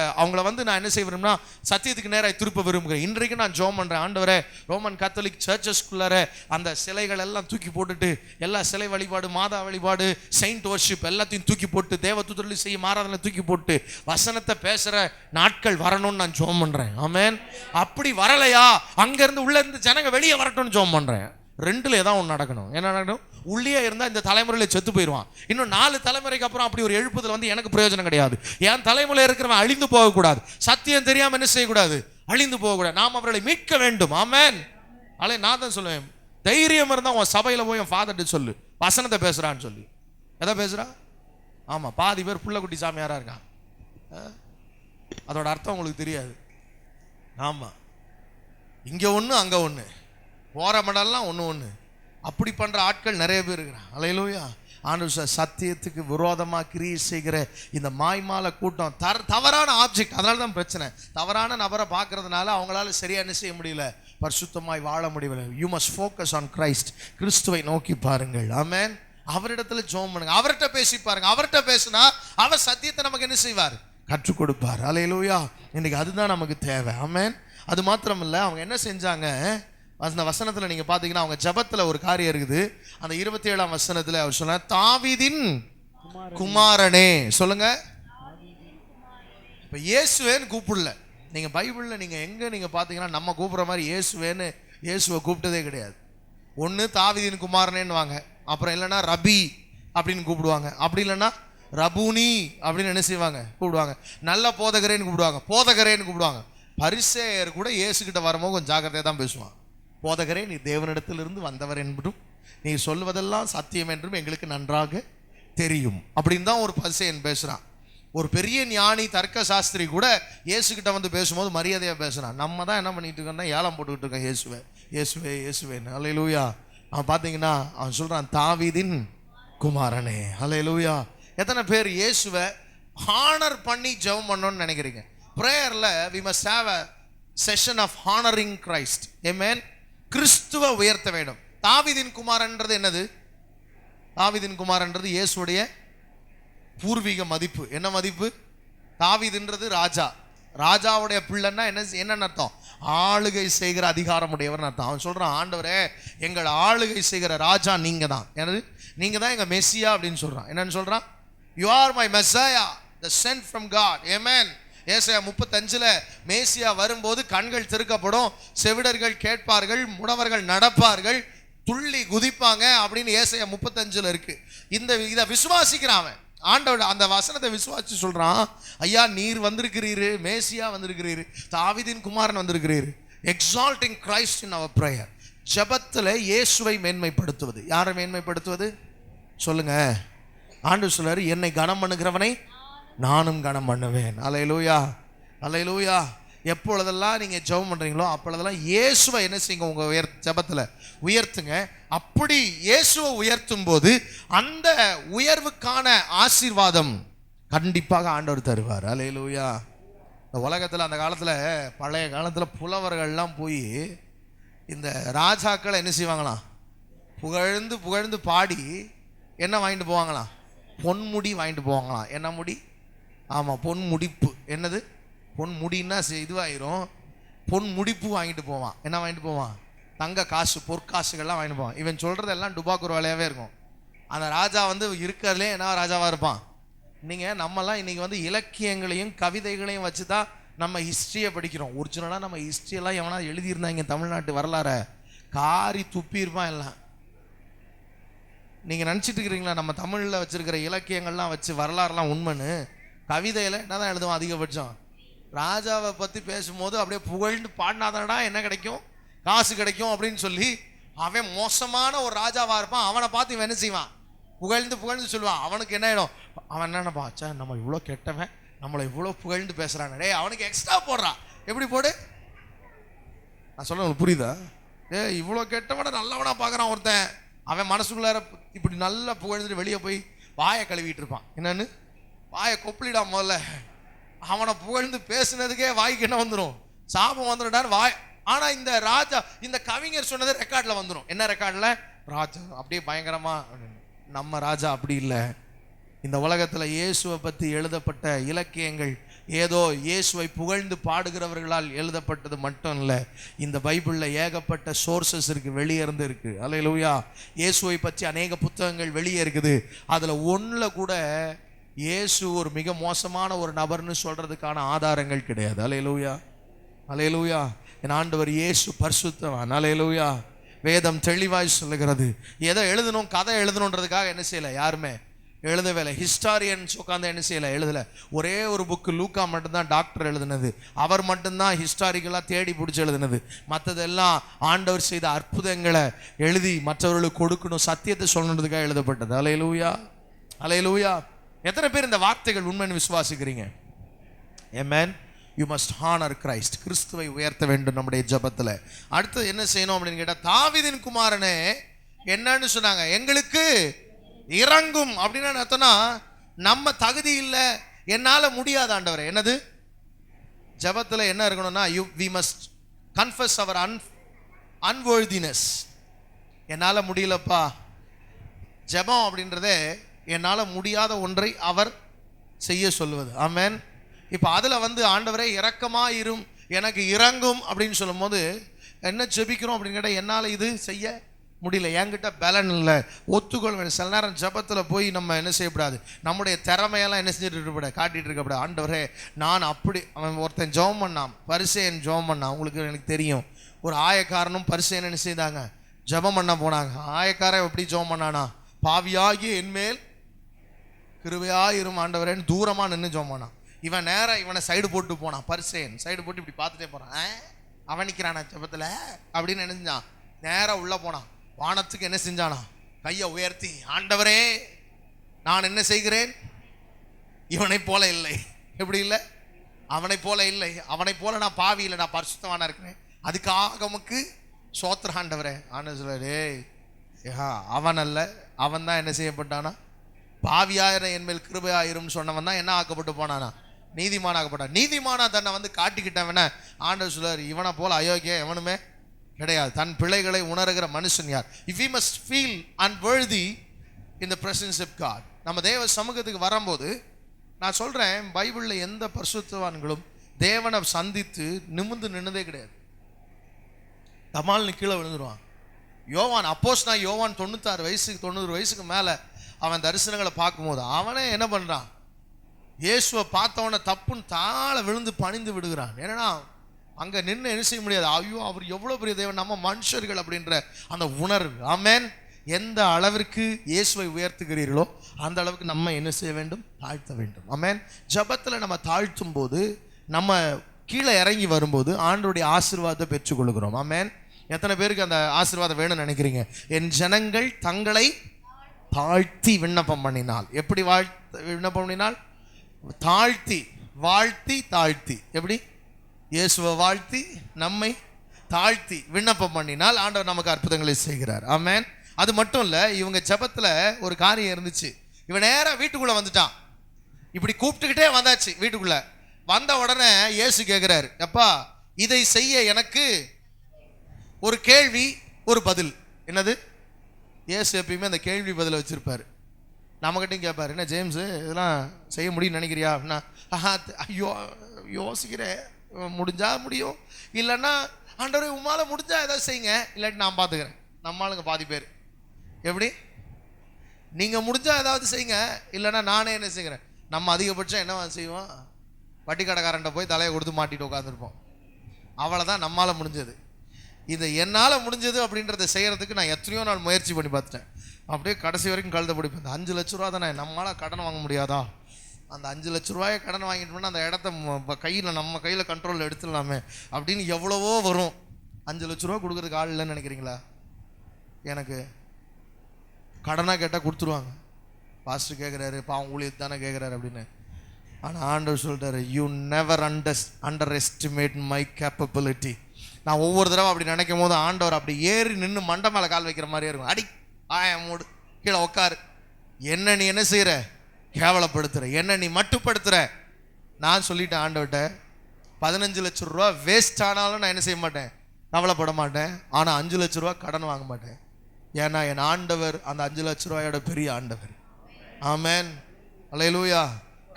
நான் என்ன செய்வேன்னா சத்தியத்துக்கு நேராக திருப்ப விரும்புகிறேன். இன்றைக்கு நான் ஜெபம் பண்ணுறேன், ஆண்டவரே ரோமன் கத்தோலிக் சர்ச்சஸ்குள்ளார அந்த சிலைகள் எல்லாம் தூக்கி போட்டுட்டு, எல்லா சிலை வழிபாடு, மாதா வழிபாடு, செயின்ட் வர்ஷிப் எல்லாத்தையும் தூக்கி போட்டு, தேவதூதர்களை செய்யும் ஆராதனை தூக்கி போட்டு வசனத்தை பேசுகிற நாட்கள் வரணும்னு நான் ஜெபம் பண்ணுறேன். ஆமென். அப்படி வரலையா, அங்கேருந்து உள்ளே இருந்து ஜனங்க வெளியே வரட்டும்னு ஜெபம் பண்ணுறேன். 2ல் ஏதாவது ஒன்று நடக்கணும். என்ன நடக்கணும்? உள்ளே இருந்தால் இந்த தலைமுறையில் செத்து போயிடுவான். இன்னும் 4 தலைமுறைக்கு அப்புறம் அப்படி ஒரு எழுப்புதல் எனக்கு பிரயோஜனம் கிடையாது. என் தலைமுறையில் இருக்கிறவன் அழிந்து போகக்கூடாது. சத்தியம் தெரியாமல் என்ன செய்யக்கூடாது? அழிந்து போகக்கூடாது. நாம் அவர்களை மீட்க வேண்டும். ஆமென். நான் தான் சொல்லுவேன், தைரியம் இருந்தால் உன் சபையில் போய் என் ஃபாதர்கிட்ட சொல்லு, வசனத்தை பேசுகிறான்னு சொல்லி. எதை பேசுகிறா? ஆமாம், பாதி பேர் புள்ளக்குட்டி சாமியாராக இருக்கான். அதோட அர்த்தம் உங்களுக்கு தெரியாது. ஆமாம், இங்கே ஒன்று அங்கே ஒன்று, போகிற மடல்லாம் ஒன்று அப்படி பண்ணுற ஆட்கள் நிறைய பேர் இருக்கிறான். அல்லேலூயா. ஆண்டவர் சத்தியத்துக்கு விரோதமாக கிரியை செய்கிற இந்த மாய்மால கூட்டம், தவறான ஆப்ஜெக்ட். அதனால தான் பிரச்சனை. தவறான நபரை பார்க்கறதுனால அவங்களால சரியாக என்ன செய்ய முடியல? பரிசுத்தமாய் வாழ முடியல. You must focus on Christ. கிறிஸ்துவை நோக்கி பாருங்கள். ஆமென். அவரிடத்துல ஜெபம் பண்ணுங்க, அவர்கிட்ட பேசி பாருங்க. அவர்கிட்ட பேசினா அவர் சத்தியத்தை நமக்கு என்ன செய்வார்? கற்றுக் கொடுப்பார். அல்லேலூயா. இன்னைக்கு அதுதான் நமக்கு தேவை. ஆமென். அது மாத்திரம் இல்லை, அவங்க என்ன செஞ்சாங்க? அந்த வசனத்தில் நீங்கள் பார்த்தீங்கன்னா அவங்க ஜபத்தில் ஒரு காரியம் இருக்குது. அந்த 27ஆம் வசனத்தில் அவர் சொன்னார், தாவீதின் குமாரனே. சொல்லுங்க. இப்போ இயேசுவேன்னு கூப்பிடல. நீங்கள் பைபிளில் நீங்கள் எங்கே நீங்கள் பார்த்தீங்கன்னா நம்ம கூப்பிட்ற மாதிரி இயேசுவை கூப்பிட்டதே கிடையாது. ஒன்று தாவீதின் குமாரனேன்னு வாங்க, அப்புறம் இல்லைன்னா ரபி அப்படின்னு கூப்பிடுவாங்க, அப்படி இல்லைன்னா ரபூனி அப்படின்னு என்ன செய்வாங்க? கூப்பிடுவாங்க. நல்ல போதகரேன்னு கூப்பிடுவாங்க, போதகரேன்னு கூப்பிடுவாங்க. பரிசேயர் கூட இயேசுகிட்ட வரும்போது கொஞ்சம் ஜாக்கிரதையாக தான் பேசுவான். போதகரே, நீ தேவனிடத்திலிருந்து வந்தவர் என்பதும் நீ சொல்வதெல்லாம் சத்தியம் என்றும் எங்களுக்கு நன்றாக தெரியும் அப்படின்னு தான் ஒரு பரிசேயன் பேசுகிறான். ஒரு பெரிய ஞானி தர்க்க சாஸ்திரி கூட இயேசுகிட்ட வந்து பேசும்போது மரியாதையாக பேசுகிறான். நம்ம தான் என்ன பண்ணிட்டு இருக்கோம்னா ஏலம் போட்டுக்கிட்டு இருக்கோம், இயேசுவே இயேசுவே இயேசுவேன்னு. அல்லேலூயா. அவன் பார்த்தீங்கன்னா அவன் சொல்கிறான், தாவீதின் குமாரனே. அல்லேலூயா. எத்தனை பேர் இயேசுவை ஹானர் பண்ணி ஜெபம் பண்ணணும்னு நினைக்கிறீங்க? ப்ரேயரில் we must have a session of honoring Christ. Amen. கிறிஸ்துவை உயர்த்த வேண்டும். தாவீதின் குமாரன்றது என்னது? தாவீதின் குமாரன்றது இயேசுடைய பூர்வீக மதிப்பு. என்ன மதிப்பு? தாவீதுன்றது ராஜா. ராஜாவுடைய பிள்ளைன்னா என்னன்னு அர்த்தம்? ஆளுகை செய்கிற அதிகாரம் உடையவர்னு அர்த்தம். அவன் சொல்கிறான், ஆண்டவரே, எங்கள் ஆளுகை செய்கிற ராஜா நீங்கள் தான். என்னது? நீங்கள் தான் எங்கள் மெஸ்ஸியா அப்படின்னு சொல்கிறான். என்னன்னு சொல்கிறான்? You are my Messiah, the sent from God. ஆமென். ஏசாயா 35 மேசியா வரும்போது கண்கள் திறக்கப்படும், செவிடர்கள் கேட்பார்கள், முடவர்கள் நடப்பார்கள், துள்ளி குதிப்பாங்க அப்படின்னு ஏசாயா 35 இருக்கு. இதை விசுவாசிக்கிறான் அவன். ஆண்டவர் அந்த வசனத்தை விசுவாசி சொல்றான், ஐயா நீர் வந்திருக்கிறீரு, மேசியா வந்திருக்கிறீரு, தாவீதின் குமாரன் வந்திருக்கிறீரு. Exalting Christ in our prayer. ஜெபத்தில் இயேசுவை மேன்மைப்படுத்துவது. யாரை மேன்மைப்படுத்துவது சொல்லுங்க? ஆண்டவர் சொல்றாரு, என்னை கனம் பண்ணுகிறவனை நானும் கனம் பண்ணுவேன். அல்லேலூயா, அல்லேலூயா. எப்பொழுதெல்லாம் நீங்கள் ஜெபம் பண்ணுறீங்களோ அப்பொழுதெல்லாம் இயேசுவை என்ன செய்யுங்க? உங்கள் ஜெபத்தில் உயர்த்துங்க. அப்படி இயேசுவை உயர்த்தும் போது அந்த உயர்வுக்கான ஆசீர்வாதம் கண்டிப்பாக ஆண்டவர் தருவார். அல்லேலூயா. இந்த உலகத்தில் அந்த காலத்தில், பழைய காலத்தில் புலவர்கள்லாம் போய் இந்த ராஜாக்களை என்ன செய்வாங்களாம்? புகழ்ந்து புகழ்ந்து பாடி என்ன வாங்கிட்டு போவாங்களாம்? பொன்முடி வாங்கிட்டு போவாங்களாம். என்ன முடி? ஆமாம், பொன் முடிப்பு. என்னது? பொன் முடின்னா இதுவாயிரும். பொன் முடிப்பு வாங்கிட்டு போவான். என்ன வாங்கிட்டு போவான்? தங்க காசு, பொற்காசுகள்லாம் வாங்கிட்டு போவான். இவன் சொல்கிறதெல்லாம் டுபாக்கூர் வேலையாகவே இருக்கும். அந்த ராஜா வந்து இருக்கிறதுலே என்ன ராஜாவாக இருப்பான். நீங்கள் நம்மலாம் இன்றைக்கி வந்து இலக்கியங்களையும் கவிதைகளையும் வச்சு தான் நம்ம ஹிஸ்ட்ரியை படிக்கிறோம். ஒரிஜினலாக நம்ம ஹிஸ்ட்ரியெல்லாம் எவனா எழுதியிருந்தாங்க தமிழ்நாட்டு வரலாறை காரி துப்பியிருப்பான் எல்லாம். நீங்கள் நினச்சிட்டு இருக்கிறீங்களா நம்ம தமிழில் வச்சுருக்கிற இலக்கியங்கள்லாம் வச்சு வரலாறுலாம் உண்மைன்னு? கவிதையில் என்ன தான் எழுதுவோம் அதிகபட்சம்? ராஜாவை பற்றி பேசும்போது அப்படியே புகழ்ந்து பாடினாதானடா என்ன கிடைக்கும்? காசு கிடைக்கும் அப்படின்னு சொல்லி அவன் மோசமான ஒரு ராஜாவாக இருப்பான். அவனை பார்த்து இவன் என்ன செய்வான்? புகழ்ந்து புகழ்ந்து சொல்லுவான். அவனுக்கு என்ன ஆகிடும்? அவன் என்னென்ன பாச்சா, நம்ம இவ்வளோ கெட்டவன், நம்மளை இவ்வளோ புகழ்ந்து பேசுகிறான், டே அவனுக்கு எக்ஸ்ட்ரா போடுறான். எப்படி போடு? நான் சொல்ல உங்களுக்கு புரியுதா? இவ்வளோ கெட்டவனை நல்லவனா பார்க்குறான் ஒருத்தன். அவன் மனசுக்குள்ளார இப்படி நல்லா புகழ்ந்துட்டு வெளியே போய் வாயை கழுவிட்டு இருப்பான். என்னன்னு? வாயை கொப்பளிடா முதல்ல. அவனை புகழ்ந்து பேசுனதுக்கே வாய்க்கு என்ன வந்துடும்? சாபம் வந்துடான்னு வாய். ஆனால் இந்த ராஜா, இந்த கவிஞர் சொன்னது ரெக்கார்டில் வந்துடும். என்ன ரெக்கார்டில்? ராஜா அப்படியே பயங்கரமா. நம்ம ராஜா அப்படி இல்லை. இந்த உலகத்தில் இயேசுவை பற்றி எழுதப்பட்ட இலக்கியங்கள் ஏதோ இயேசுவை புகழ்ந்து பாடுகிறவர்களால் எழுதப்பட்டது மட்டும் இல்லை. இந்த பைபிளில் ஏகப்பட்ட சோர்சஸ் இருக்குது, வெளியே இருந்து இருக்குது. அல்லேலூயா. இயேசுவை பற்றி அநேக புத்தகங்கள் வெளியே இருக்குது. அதில் ஒன்றில் கூட இயேசு ஒரு மிக மோசமான ஒரு நபர்னு சொல்கிறதுக்கான ஆதாரங்கள் கிடையாது. அல்லேலூயா, அல்லேலூயா. என் ஆண்டவர் இயேசு பரிசுத்தவான். அல்லேலூயா. வேதம் தெளிவாய் சொல்லுகிறது. எதை எழுதணும், கதை எழுதணுன்றதுக்காக என்ன செய்யலை யாருமே எழுதவே இல்லை. ஹிஸ்டாரியன்ஸ் உட்காந்து என்ன செய்யலை, எழுதலை. ஒரே ஒரு புக்கு லூக்கா மட்டும்தான் டாக்டர் எழுதுனது. அவர் மட்டும்தான் ஹிஸ்டாரிக்கலாக தேடி பிடிச்சி எழுதுனது. மற்றதெல்லாம் ஆண்டவர் செய்த அற்புதங்களை எழுதி மற்றவர்களுக்கு கொடுக்கணும், சத்தியத்தை சொல்லணுன்றதுக்காக எழுதப்பட்டது. அல்லேலூயா, அல்லேலூயா. எத்தனை பேர் இந்த வார்த்தைகள் உண்மைன்னு விசுவாசிக்கிறீங்க? ஆமென். You must honour Christ. கிறிஸ்துவை உயர்த்த வேண்டும் நம்முடைய ஜெபத்தில். அடுத்து என்ன செய்யணும் அப்படின்னு கேட்டால், தாவீதின் குமாரனே என்னன்னு சொன்னாங்க? எங்களுக்கு இறங்கும். அப்படின்னு அர்த்தம்னா நம்ம தகுதி இல்லை, என்னால் முடியாத ஆண்டவரே. என்னது? ஜெபத்தில் என்ன இருக்கணும்னா, we must confess our unworthiness. என்னால் முடியலப்பா. ஜெபம் அப்படின்றதே என்னால் முடியாத ஒன்றை அவர் செய்ய சொல்வது. ஆமென். இப்போ அதில் வந்து ஆண்டவரே இரக்கமாக இரும், எனக்கு இறங்கும் அப்படின்னு சொல்லும் போது என்ன ஜெபிக்கிறோம் அப்படின்னு கேட்டால், என்னால் இது செய்ய முடியல, என்கிட்ட பலன் இல்லை, ஒத்துக்கொள்ள. சில நேரம் ஜெபத்தில் போய் நம்ம என்ன செய்யக்கூடாது, நம்முடைய திறமையெல்லாம் என்ன செஞ்சுட்டு இருக்கக்கூடாது, காட்டிகிட்டு இருக்கக்கூடாது. ஆண்டவரே நான் அப்படி. அவன் ஒருத்தன் ஜெபம் பண்ணான், பரிசேயன் ஜெபம் பண்ணான். உங்களுக்கு எனக்கு தெரியும், ஒரு ஆயக்காரனும் பரிசேயன் என்ன செய்தாங்க, ஜெபம் பண்ண போனாங்க. ஆயக்காரன் எப்படி ஜெபம் பண்ணானா, பாவியாகி என்மேல் கிருபையாயிரும் ஆண்டவரேன்னு தூரமாக நின்று ஜெபம் பண்ணான். இவன் நேரா இவனை சைடு போட்டு போனான். பரிசேயன் சைடு போட்டு இப்படி பார்த்துட்டே போறான். அவன் நிற்கிறானா ஜெபத்தில் அப்படின்னு நினைஞ்சான். நேரா உள்ள போனான். வானத்துக்கு என்ன செஞ்சானா? கையை உயர்த்தி, ஆண்டவரே நான் என்ன செய்கிறேன்? இவனை போல இல்லை. எப்படி இல்லை? அவனை போல இல்லை. அவனை போல நான் பாவி இல்லை, நான் பரிசுத்தவானா இருக்கிறேன். அதுக்காக உமக்கு சோத்திர ஆண்டவரே. ஆண்டு சொல்ல, அவன் அல்ல, அவன் தான் என்ன செய்யப்பட்டானா? பாவியாயிரம் என் மேல் கிருபையாயிரும் சொன்னவன் தான் என்ன ஆக்கப்பட்டு போனானா? நீதிமானாக்கப்பட்டான். நீதிமானா தன்னை வந்து காட்டிக்கிட்டவன ஆண்டவர் சொல்றார், இவனை போல அயோக்கியம் எவனுமே கிடையாது. தன் பிழைகளை உணர்கிற மனுஷன் யார்? If we must feel unworthy in the presence of God, நம்ம தேவ சமூகத்துக்கு வரும்போது, நான் சொல்றேன், பைபிளில் எந்த பரிசுத்தவான்களும் தேவனை சந்தித்து நிமிர்ந்து நின்னதே கிடையாது. தமால்னு கீழே விழுந்துருவான். யோவான், அப்போஸ்தலனாகிய யோவான் 90 வயசுக்கு மேலே அவன் தரிசனங்களை பார்க்கும்போது அவனே என்ன பண்ணுறான்? இயேசுவை பார்த்தவனை தப்புன்னு தாழ விழுந்து பணிந்து விடுகிறான். ஏன்னா அங்கே நின்று என்ன செய்ய முடியாது. ஐயோ, அவர் எவ்வளோ பெரிய தேவன், நம்ம மனுஷர்கள் அப்படின்ற அந்த உணர்வு. ஆமென். எந்த அளவிற்கு இயேசுவை உயர்த்துகிறீர்களோ அந்த அளவுக்கு நம்ம என்ன செய்ய வேண்டும்? தாழ்த்த வேண்டும். ஆமென். ஜெபத்தில் நம்ம தாழ்த்தும் போது, நம்ம கீழே இறங்கி வரும்போது ஆண்டவருடைய ஆசீர்வாதத்தை பெற்றுக்கொள்கிறோம். ஆமென். எத்தனை பேருக்கு அந்த ஆசீர்வாதம் வேணும்னு நினைக்கிறீங்க? என் ஜனங்கள் தங்களை தாழ்த்தி விண்ணப்பம் பண்ணினால். எப்படி விண்ணப்பம் பண்ணினால்? தாழ்த்தி, வாழ்த்தி, தாழ்த்தி. எப்படி? இயேசுவை வாழ்த்தி நம்மை தாழ்த்தி விண்ணப்பம் பண்ணினால் ஆண்டவர் நமக்கு அற்புதங்களை செய்கிறார். ஆமென். அது மட்டும் இல்லை, இவங்க ஜெபத்தில் ஒரு காரியம் இருந்துச்சு. இவன் நேராக வீட்டுக்குள்ளே வந்துட்டான். இப்படி கூப்பிட்டுக்கிட்டே வந்தாச்சு. வீட்டுக்குள்ளே வந்த உடனே இயேசு கேட்குறாரு, அப்பா இதை செய்ய எனக்கு ஒரு கேள்வி, ஒரு பதில். என்னது? இயேசு எப்பயுமே அந்த கேள்வி பதிலை வச்சுருப்பார். நம்மகிட்டையும் கேட்பார், என்ன ஜேம்ஸு இதெல்லாம் செய்ய முடியும்னு நினைக்கிறியா அப்படின்னா, ஐயோ யோசிக்கிறேன், முடிஞ்சா முடியும், இல்லைன்னா ஆண்டவரே உம்மால முடிஞ்சா ஏதாவது செய்யுங்க, இல்லாட்டி நான் பார்த்துக்கிறேன். நம்மளுங்க பாதி பேர் எப்படி? நீங்கள் முடிஞ்சா ஏதாவது செய்யுங்க, இல்லைன்னா நானே என்ன செய்கிறேன். நம்ம அதிகபட்சம் என்ன செய்வோம்? வட்டி கடைக்காரன்ட்ட போய் தலையை கொடுத்து மாட்டிட்டு உட்காந்துருப்போம். அவ்வளோதான் நம்மளால் முடிஞ்சது. இதை என்னால் முடிஞ்சது அப்படின்றத செய்கிறதுக்கு நான் எத்தனையோ நாள் முயற்சி பண்ணி பார்த்துட்டேன். அப்படியே கடைசி வரைக்கும் கழுத பிடிப்பேன். இந்த 5 லட்ச ரூபா தானே, நம்மளால் கடன் வாங்க முடியாதா? அந்த 5 லட்ச ரூபாயை கடன் வாங்கிட்டோம்னா அந்த இடத்த கையில், நம்ம கையில் கண்ட்ரோலில் எடுத்துடலாமே அப்படின்னு எவ்வளவோ வரும். 5 லட்ச ரூபா கொடுக்குறதுக்கு ஆள் இல்லைன்னு நினைக்கிறீங்களா? எனக்கு கடனாக கேட்டால் கொடுத்துருவாங்க. பாஸ்டர் கேட்குறாரு, பாவம் ஊழியத்து தானே கேட்குறாரு அப்படின்னு. ஆனால் ஆண்டவர் சொல்லிட்டாரு, you never under estimate my capability. நான் ஒவ்வொரு தடவை அப்படி நினைக்கும் போது ஆண்டவர் அப்படி ஏறி நின்று மண்டை மேலே கால் வைக்கிற மாதிரியே இருக்கும். அடி மூடு, கீழே உட்காரு, என்ன நீ என்ன செய்கிற? கேவலப்படுத்துகிற, என்ன நீ மட்டுப்படுத்துகிற. நான் சொல்லிட்டேன் ஆண்டவர்கிட்ட, 15 லட்ச ரூபா வேஸ்ட் ஆனாலும் நான் என்ன செய்ய மாட்டேன்? கவலைப்பட மாட்டேன். ஆனால் 5 லட்ச ரூபா கடன் வாங்க மாட்டேன். ஏன்னா என் ஆண்டவர் அந்த 5 லட்ச ரூபாயோட பெரிய ஆண்டவர். ஆமென். அல்லேலூயா.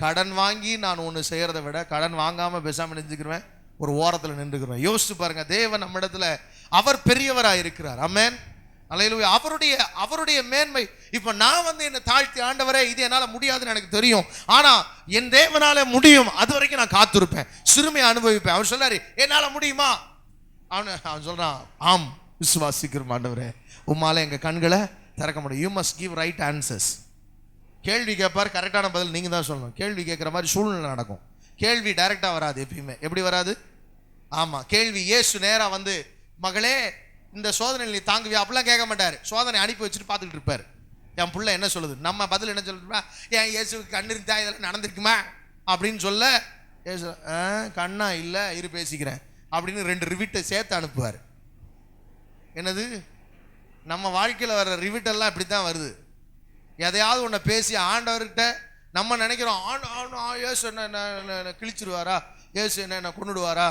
கடன் வாங்கி நான் ஒன்று செய்கிறத விட கடன் வாங்காமல் பேசாமல் நினைச்சுக்கிறேன், ஒரு ஓரத்தில் நின்றுக்கிறோம். யோசிச்சு பாருங்க, தேவன் நம்ம இடத்துல அவர் பெரியவராக இருக்கிறார். ஆமென். அல்லேலூயா. அவருடைய மேன்மை. இப்போ நான் வந்து என்னை தாழ்த்தி, ஆண்டவரே இது என்னால் முடியாதுன்னு எனக்கு தெரியும், ஆனால் என் தேவனால முடியும், அது வரைக்கும் நான் காத்திருப்பேன், சிறுமையை அனுபவிப்பேன். அவர் சொல்லாரு, என்னால் முடியுமா? அவன் சொல்றான், ஆம் விசுவாசிக்கிறோம் ஆண்டவரே, உம்மால எங்கள் கண்களை திறக்க முடியும். You must give right answers. கேள்வி கேட்பார், கரெக்டான பதில் நீங்கள் தான் சொல்லணும். கேள்வி கேட்குற மாதிரி சூழ்நிலை நடக்கும். கேள்வி டைரெக்டாக வராது எப்பயுமே. எப்படி வராது? ஆமாம், கேள்வி இயேசு நேராக வந்து, மகளே இந்த சோதனை நீ தாங்குவியா அப்படிலாம் கேட்க மாட்டார். சோதனை அனுப்பி வச்சுட்டு பார்த்துக்கிட்டு இருப்பார், என் பிள்ளை என்ன சொல்லுது. நம்ம பதில் என்ன சொல்லுமா? ஏன் இயேசுக்கு கண்ணு இருந்தா இதெல்லாம் நடந்திருக்குமா அப்படின்னு சொல்ல, இயேசு கண்ணா இல்லை, இரு பேசிக்கிறேன் அப்படின்னு 2 ரிவிட்டை சேர்த்து அனுப்புவார். என்னது? நம்ம வாழ்க்கையில் வர்ற ரிவிட்டெல்லாம் இப்படி தான் வருது. எதையாவது ஒன்று பேசி ஆண்டவர்கிட்ட நம்ம நினைக்கிறோம், இயேசு என்ன கிழிச்சிருவாரா, இயேசு என்ன கொண்டுடுவாரா.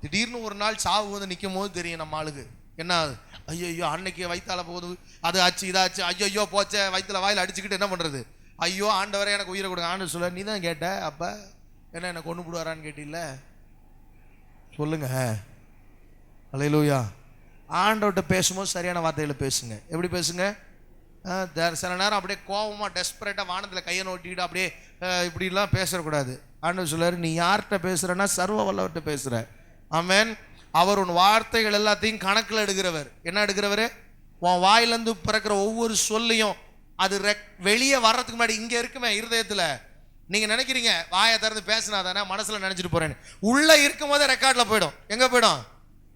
திடீர்னு ஒரு நாள் சாவு வந்து நிற்கும் போது தெரியும் நம்ம ஆளுக்கு என்ன, ஐயோ அன்னைக்கு வயிற்றால போகுது, அது ஆச்சு இதாச்சு, ஐயோ போச்சே, வயிற்றுல வாயில் அடிச்சுக்கிட்டு என்ன பண்ணுறது? ஐயோ ஆண்டவரே எனக்கு உயிரை கொடுங்க. ஆண்டவர் சொல்ல, நீ தான் கேட்ட, அப்போ என்ன கொண்டு விடுவாரான்னு கேட்டில்ல, சொல்லுங்க. அல்லேலூயா. ஆண்டவர்கிட்ட பேசும்போது சரியான வார்த்தைகளை பேசுங்க. எப்படி பேசுங்க? சில நேரம் அப்படியே கோபமாக டெஸ்பரேட்டாக வானத்தில் கையை நோட்டிக்கிட்டு அப்படியே இப்படிலாம் பேசக்கூடாது. ஆண்டவர் சொல்றாரு, நீ யார்கிட்ட பேசுகிறன்னா சர்வ வல்லவர்கிட்ட பேசுகிற. ஆமென். அவர் உன் வார்த்தைகள் எல்லாத்தையும் கணக்கில் எடுக்கிறவர். என்ன எடுக்கிறவர்? உன் வாயிலேருந்து பிறக்கிற ஒவ்வொரு சொல்லையும் அது வெளியே வர்றதுக்கு முன்னாடி இங்கே இருக்குமே இருதயத்தில், நீங்க நினைக்கிறீங்க வாயை திறந்து பேசினா தானே மனசுல நினைச்சிட்டு போறேன்னு. உள்ள இருக்கும் போதே ரெக்கார்ட்ல போயிடும். எங்க போயிடும்?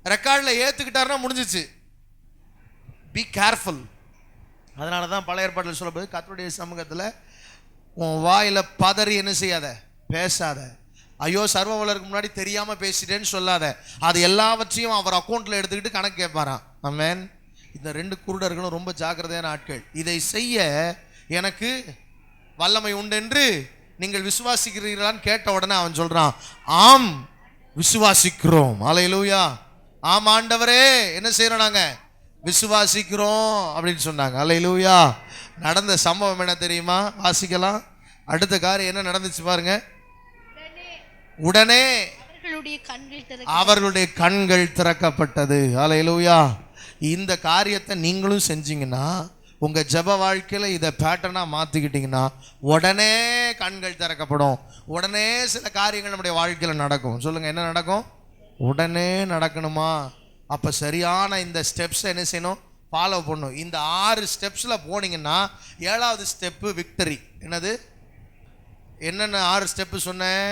ரெக்கார்ட்ல ஏத்துக்கிட்டாருன்னா முடிஞ்சிச்சு. Be careful. அதனால தான் பழைய ஏற்பாட்டில் சொல்லப்படுது, கர்த்தருடைய சமூகத்தில் உன் வாயில பதறி என்ன செய்யாத, பேசாத. ஐயோ சர்வ வல்லவருக்கு முன்னாடி தெரியாம பேசிட்டேன்னு சொல்லாத. அது எல்லாவற்றையும் அவர் அக்கௌண்ட்ல எடுத்துக்கிட்டு கணக்கு கேட்பாராம். ஆமென். இந்த 2 குருடர்களும் ரொம்ப ஜாக்கிரதையான ஆட்கள். இதை செய்ய எனக்கு வல்லமை உண்டு என்று நீங்கள் விசுவாசிக்கிறீர்களான்னு கேட்ட உடனே அவன் சொல்றான், ஆம் விசுவாசிக்கிறோம். அல்லேலூயா. ஆம் ஆண்டவரே, என்ன செய்யறோம், நாங்க விசுவாசிக்கிறோம் அப்படின்னு சொன்னாங்க. அல்லேலூயா. நடந்த சம்பவம் என்ன தெரியுமா? வாசிக்கலாம். அடுத்த காரியம் என்ன நடந்துச்சு பாருங்க. உடனே அவர்களுடைய கண்கள் திறக்கப்பட்டது. அல்லேலூயா. இந்த காரியத்தை நீங்களும் செஞ்சீங்கன்னா, உங்க ஜெப வாழ்க்கையில இதை பேட்டர்னா மாத்திக்கிட்டீங்கன்னா, உடனே கண்கள் திறக்கப்படும். உடனே சில காரியங்கள் நம்முடைய வாழ்க்கையில நடக்கும். சொல்லுங்க, என்ன நடக்கும்? உடனே நடக்கணுமா? அப்ப சரியான இந்த ஸ்டெப்ஸ் என்ன செய்யணும்? ஃபாலோ பண்ணணும். இந்த 6 ஸ்டெப்ஸ்ல போனீங்கன்னா 7வது ஸ்டெப்பு விக்டரி. என்னது? என்னென்ன 6 ஸ்டெப்பு சொன்னேன்?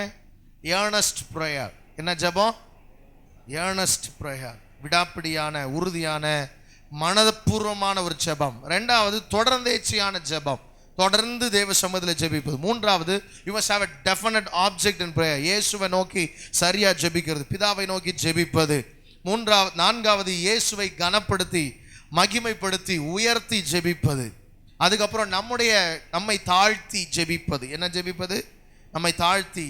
Ernest prayer. என்ன ஜெபம்? Ernest prayer. விடாப்பிடியான, உறுதியான, மனப்பூர்வமான ஒரு ஜெபம். 2வது தொடர்ந்தேச்சியான ஜெபம், தொடர்ந்து தேவ சமூகத்தில் ஜெபிப்பது. 3வது you must have a definite object in prayer. இயேசுவை நோக்கி சரியா ஜெபிக்கிறது, பிதாவை நோக்கி ஜெபிப்பது. 4வது இயேசுவை கனப்படுத்தி, மகிமைப்படுத்தி, உயர்த்தி ஜெபிப்பது. அதுக்கப்புறம் நம்மை தாழ்த்தி ஜெபிப்பது. என்ன ஜெபிப்பது? நம்மை தாழ்த்தி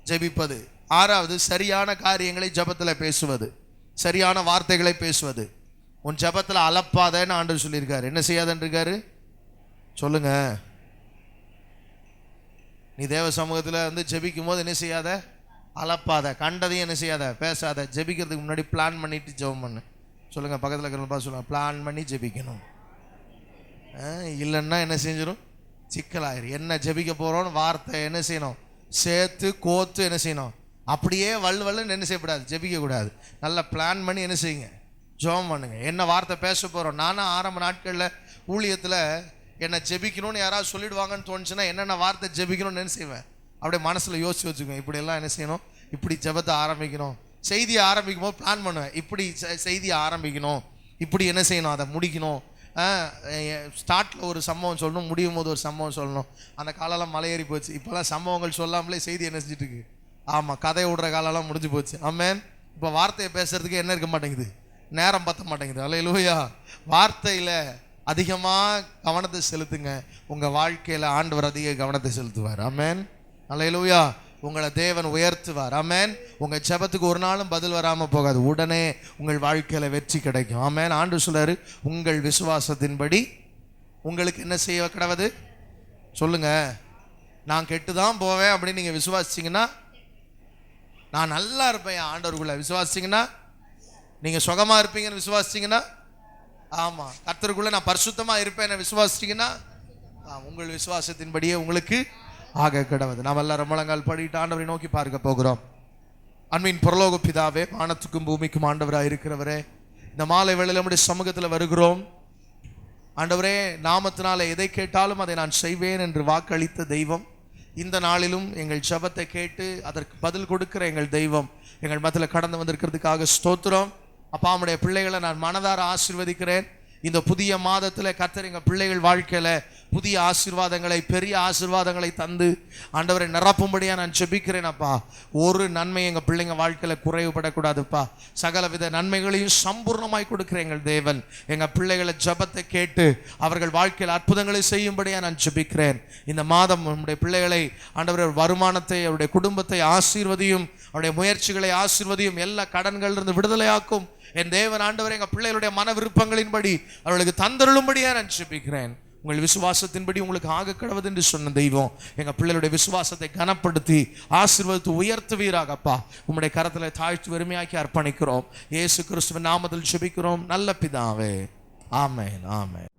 ஜெபிப்பது. 6வது சரியான காரியங்களை ஜெபத்தில் பேசுவது, சரியான வார்த்தைகளை பேசுவது. உன் ஜெபத்தில் அலப்பாதன்னு ஆண்டவர் சொல்லியிருக்காரு. என்ன செய்யாதன்னு இருக்காரு? சொல்லுங்க. நீ தேவ சமூகத்தில் ஜெபிக்கும் போது என்ன செய்யாத? அலப்பாத. கண்டதையும் என்ன செய்யாத? பேசாத. ஜெபிக்கிறதுக்கு முன்னாடி பிளான் பண்ணிட்டு ஜெபம் பண்ணு. சொல்லுங்க, பக்கத்தில் இருக்கிற சொல்லுங்க, பிளான் பண்ணி ஜெபிக்கணும். இல்லைன்னா என்ன செஞ்சிடும்? சிக்கலாயிரும். என்ன ஜெபிக்க போறோம்னு வார்த்தை என்ன செய்யணும்? சேர்த்து கோத்து என்ன செய்யணும்? அப்படியே வள்ளுன்னு என்ன செய்யக்கூடாது? ஜெபிக்க கூடாது. நல்லா பிளான் பண்ணி என்ன செய்யுங்க? ஜெபம் பண்ணுங்க. என்ன வார்த்தை பேச போறோம்? நானும் ஆரம்ப நாட்களில் ஊழியத்தில் என்ன ஜெபிக்கணும்னு யாராவது சொல்லிடுவாங்கன்னு தோணுச்சுன்னா என்னென்ன வார்த்தை ஜெபிக்கணும்னு என்ன செய்வேன்? அப்படியே மனசில் யோசிச்சு வச்சுக்குவேன். இப்படி எல்லாம் என்ன செய்யணும்? இப்படி ஜெபத்தை ஆரம்பிக்கணும். செய்தியை ஆரம்பிக்கும் போது பிளான் பண்ணுவேன். இப்படி செய்தியை ஆரம்பிக்கணும், இப்படி என்ன செய்யணும், அதை முடிக்கணும். ஸ்டார்ட்டில் ஒரு சம்பவம் சொல்லணும், முடியும் போது ஒரு சம்பவம் சொல்லணும். அந்த காலெல்லாம் மலையேறி போச்சு. இப்போல்லாம் சம்பவங்கள் சொல்லாமலே செய்தி என்ன செஞ்சுட்டு இருக்கு? ஆமாம், கதை விடுற காலெல்லாம் முடிஞ்சு போச்சு. ஆமென். இப்போ வார்த்தையை பேசுறதுக்கு என்ன இருக்க மாட்டேங்குது? நேரம் பத்த மாட்டேங்குது. அல்லேலூயா. வார்த்தையில் அதிகமாக கவனத்தை செலுத்துங்க. உங்கள் வாழ்க்கையில் ஆண்டவர் அதிக கவனத்தை செலுத்துவார். ஆமென். அல்லேலூயா. உங்களை தேவன் உயர்த்துவார். ஆமென். உங்கள் ஜெபத்துக்கு ஒரு நாளும் பதில் வராமல் போகாது. உடனே உங்கள் வாழ்க்கையில் வெற்றி கிடைக்கும். ஆமென். ஆண்டவர் சொல்றாரு, உங்கள் விசுவாசத்தின்படி உங்களுக்கு என்ன செய்ய கிடவது? சொல்லுங்க. நான் கெட்டுதான் போவேன் அப்படின்னு நீங்கள் விசுவாசிச்சிங்கன்னா, நான் நல்லா இருப்பேன் ஆண்டவருக்குள்ள விசுவாசிச்சிங்கன்னா, நீங்கள் சுகமாக இருப்பீங்கன்னு விசுவாசிச்சிங்கன்னா, ஆமாம், கர்த்தருக்குள்ள நான் பரிசுத்தமாக இருப்பேன் விசுவாசிச்சிங்கன்னா, உங்கள் விசுவாசத்தின்படியே உங்களுக்கு ஆக கிடவது. நாம் எல்லாம் முழங்கால் படிட்டு ஆண்டவரை நோக்கி பார்க்க போகிறோம். அன்பின் பரலோக பிதாவே, வானத்துக்கும் பூமிக்கும் ஆண்டவராக இருக்கிறவரே, இந்த மாலை வேளையில் நம்முடைய சமூகத்தில் வருகிறோம். ஆண்டவரே, நாமத்தினால எதை கேட்டாலும் அதை நான் செய்வேன் என்று வாக்களித்த தெய்வம், இந்த நாளிலும் எங்கள் ஜெபத்தை கேட்டு அதற்கு பதில் கொடுக்கிற எங்கள் தெய்வம் எங்கள் மத்தியில் கடந்து வந்திருக்கிறதுக்காக ஸ்தோத்திரம். அப்பா, நம்முடைய பிள்ளைகளை நான் மனதார ஆசீர்வதிக்கிறேன். இந்த புதிய மாதத்தில் கர்த்தர் எங்கள் பிள்ளைகள் வாழ்க்கையில் புதிய ஆசீர்வாதங்களை, பெரிய ஆசீர்வாதங்களை தந்து ஆண்டவரை நிரப்பும்படியாக நான் ஜெபிக்கிறேன். அப்பா, ஒரு நன்மை எங்கள் பிள்ளைங்க வாழ்க்கையில் குறைவுபடக்கூடாதுப்பா. சகலவித நன்மைகளையும் சம்பூர்ணமாய் கொடுக்கிற எங்கள் தேவன் எங்கள் பிள்ளைகளை ஜெபத்தை கேட்டு அவர்கள் வாழ்க்கையில் அற்புதங்களை செய்யும்படியாக நான் ஜெபிக்கிறேன். இந்த மாதம் நம்முடைய பிள்ளைகளை ஆண்டவர் வருமானத்தை, அவருடைய குடும்பத்தை ஆசீர்வதியும், அவருடைய முயற்சிகளை ஆசீர்வதியும், எல்லா கடன்களிலிருந்து விடுதலையாக்கும் என் தேவன் ஆண்டவர் எங்கள் பிள்ளைகளுடைய மன விருப்பங்களின்படி அவர்களுக்கு தந்தருளும்படியாக நான் ஜெபிக்கிறேன். உங்கள் விசுவாசத்தின்படி உங்களுக்கு ஆக கடவுது என்று சொன்ன தெய்வம் எங்கள் பிள்ளைகளுடைய விசுவாசத்தை கனப்படுத்தி ஆசீர்வதித்து உயர்த்துவீராகப்பா. உம்முடைய கரத்தில் தாழ்த்தி வெறுமையாக்கி அர்ப்பணிக்கிறோம். இயேசு கிறிஸ்துவின் நாமத்தில் ஜெபிக்கிறோம் நல்ல பிதாவே. ஆமென். ஆமென்.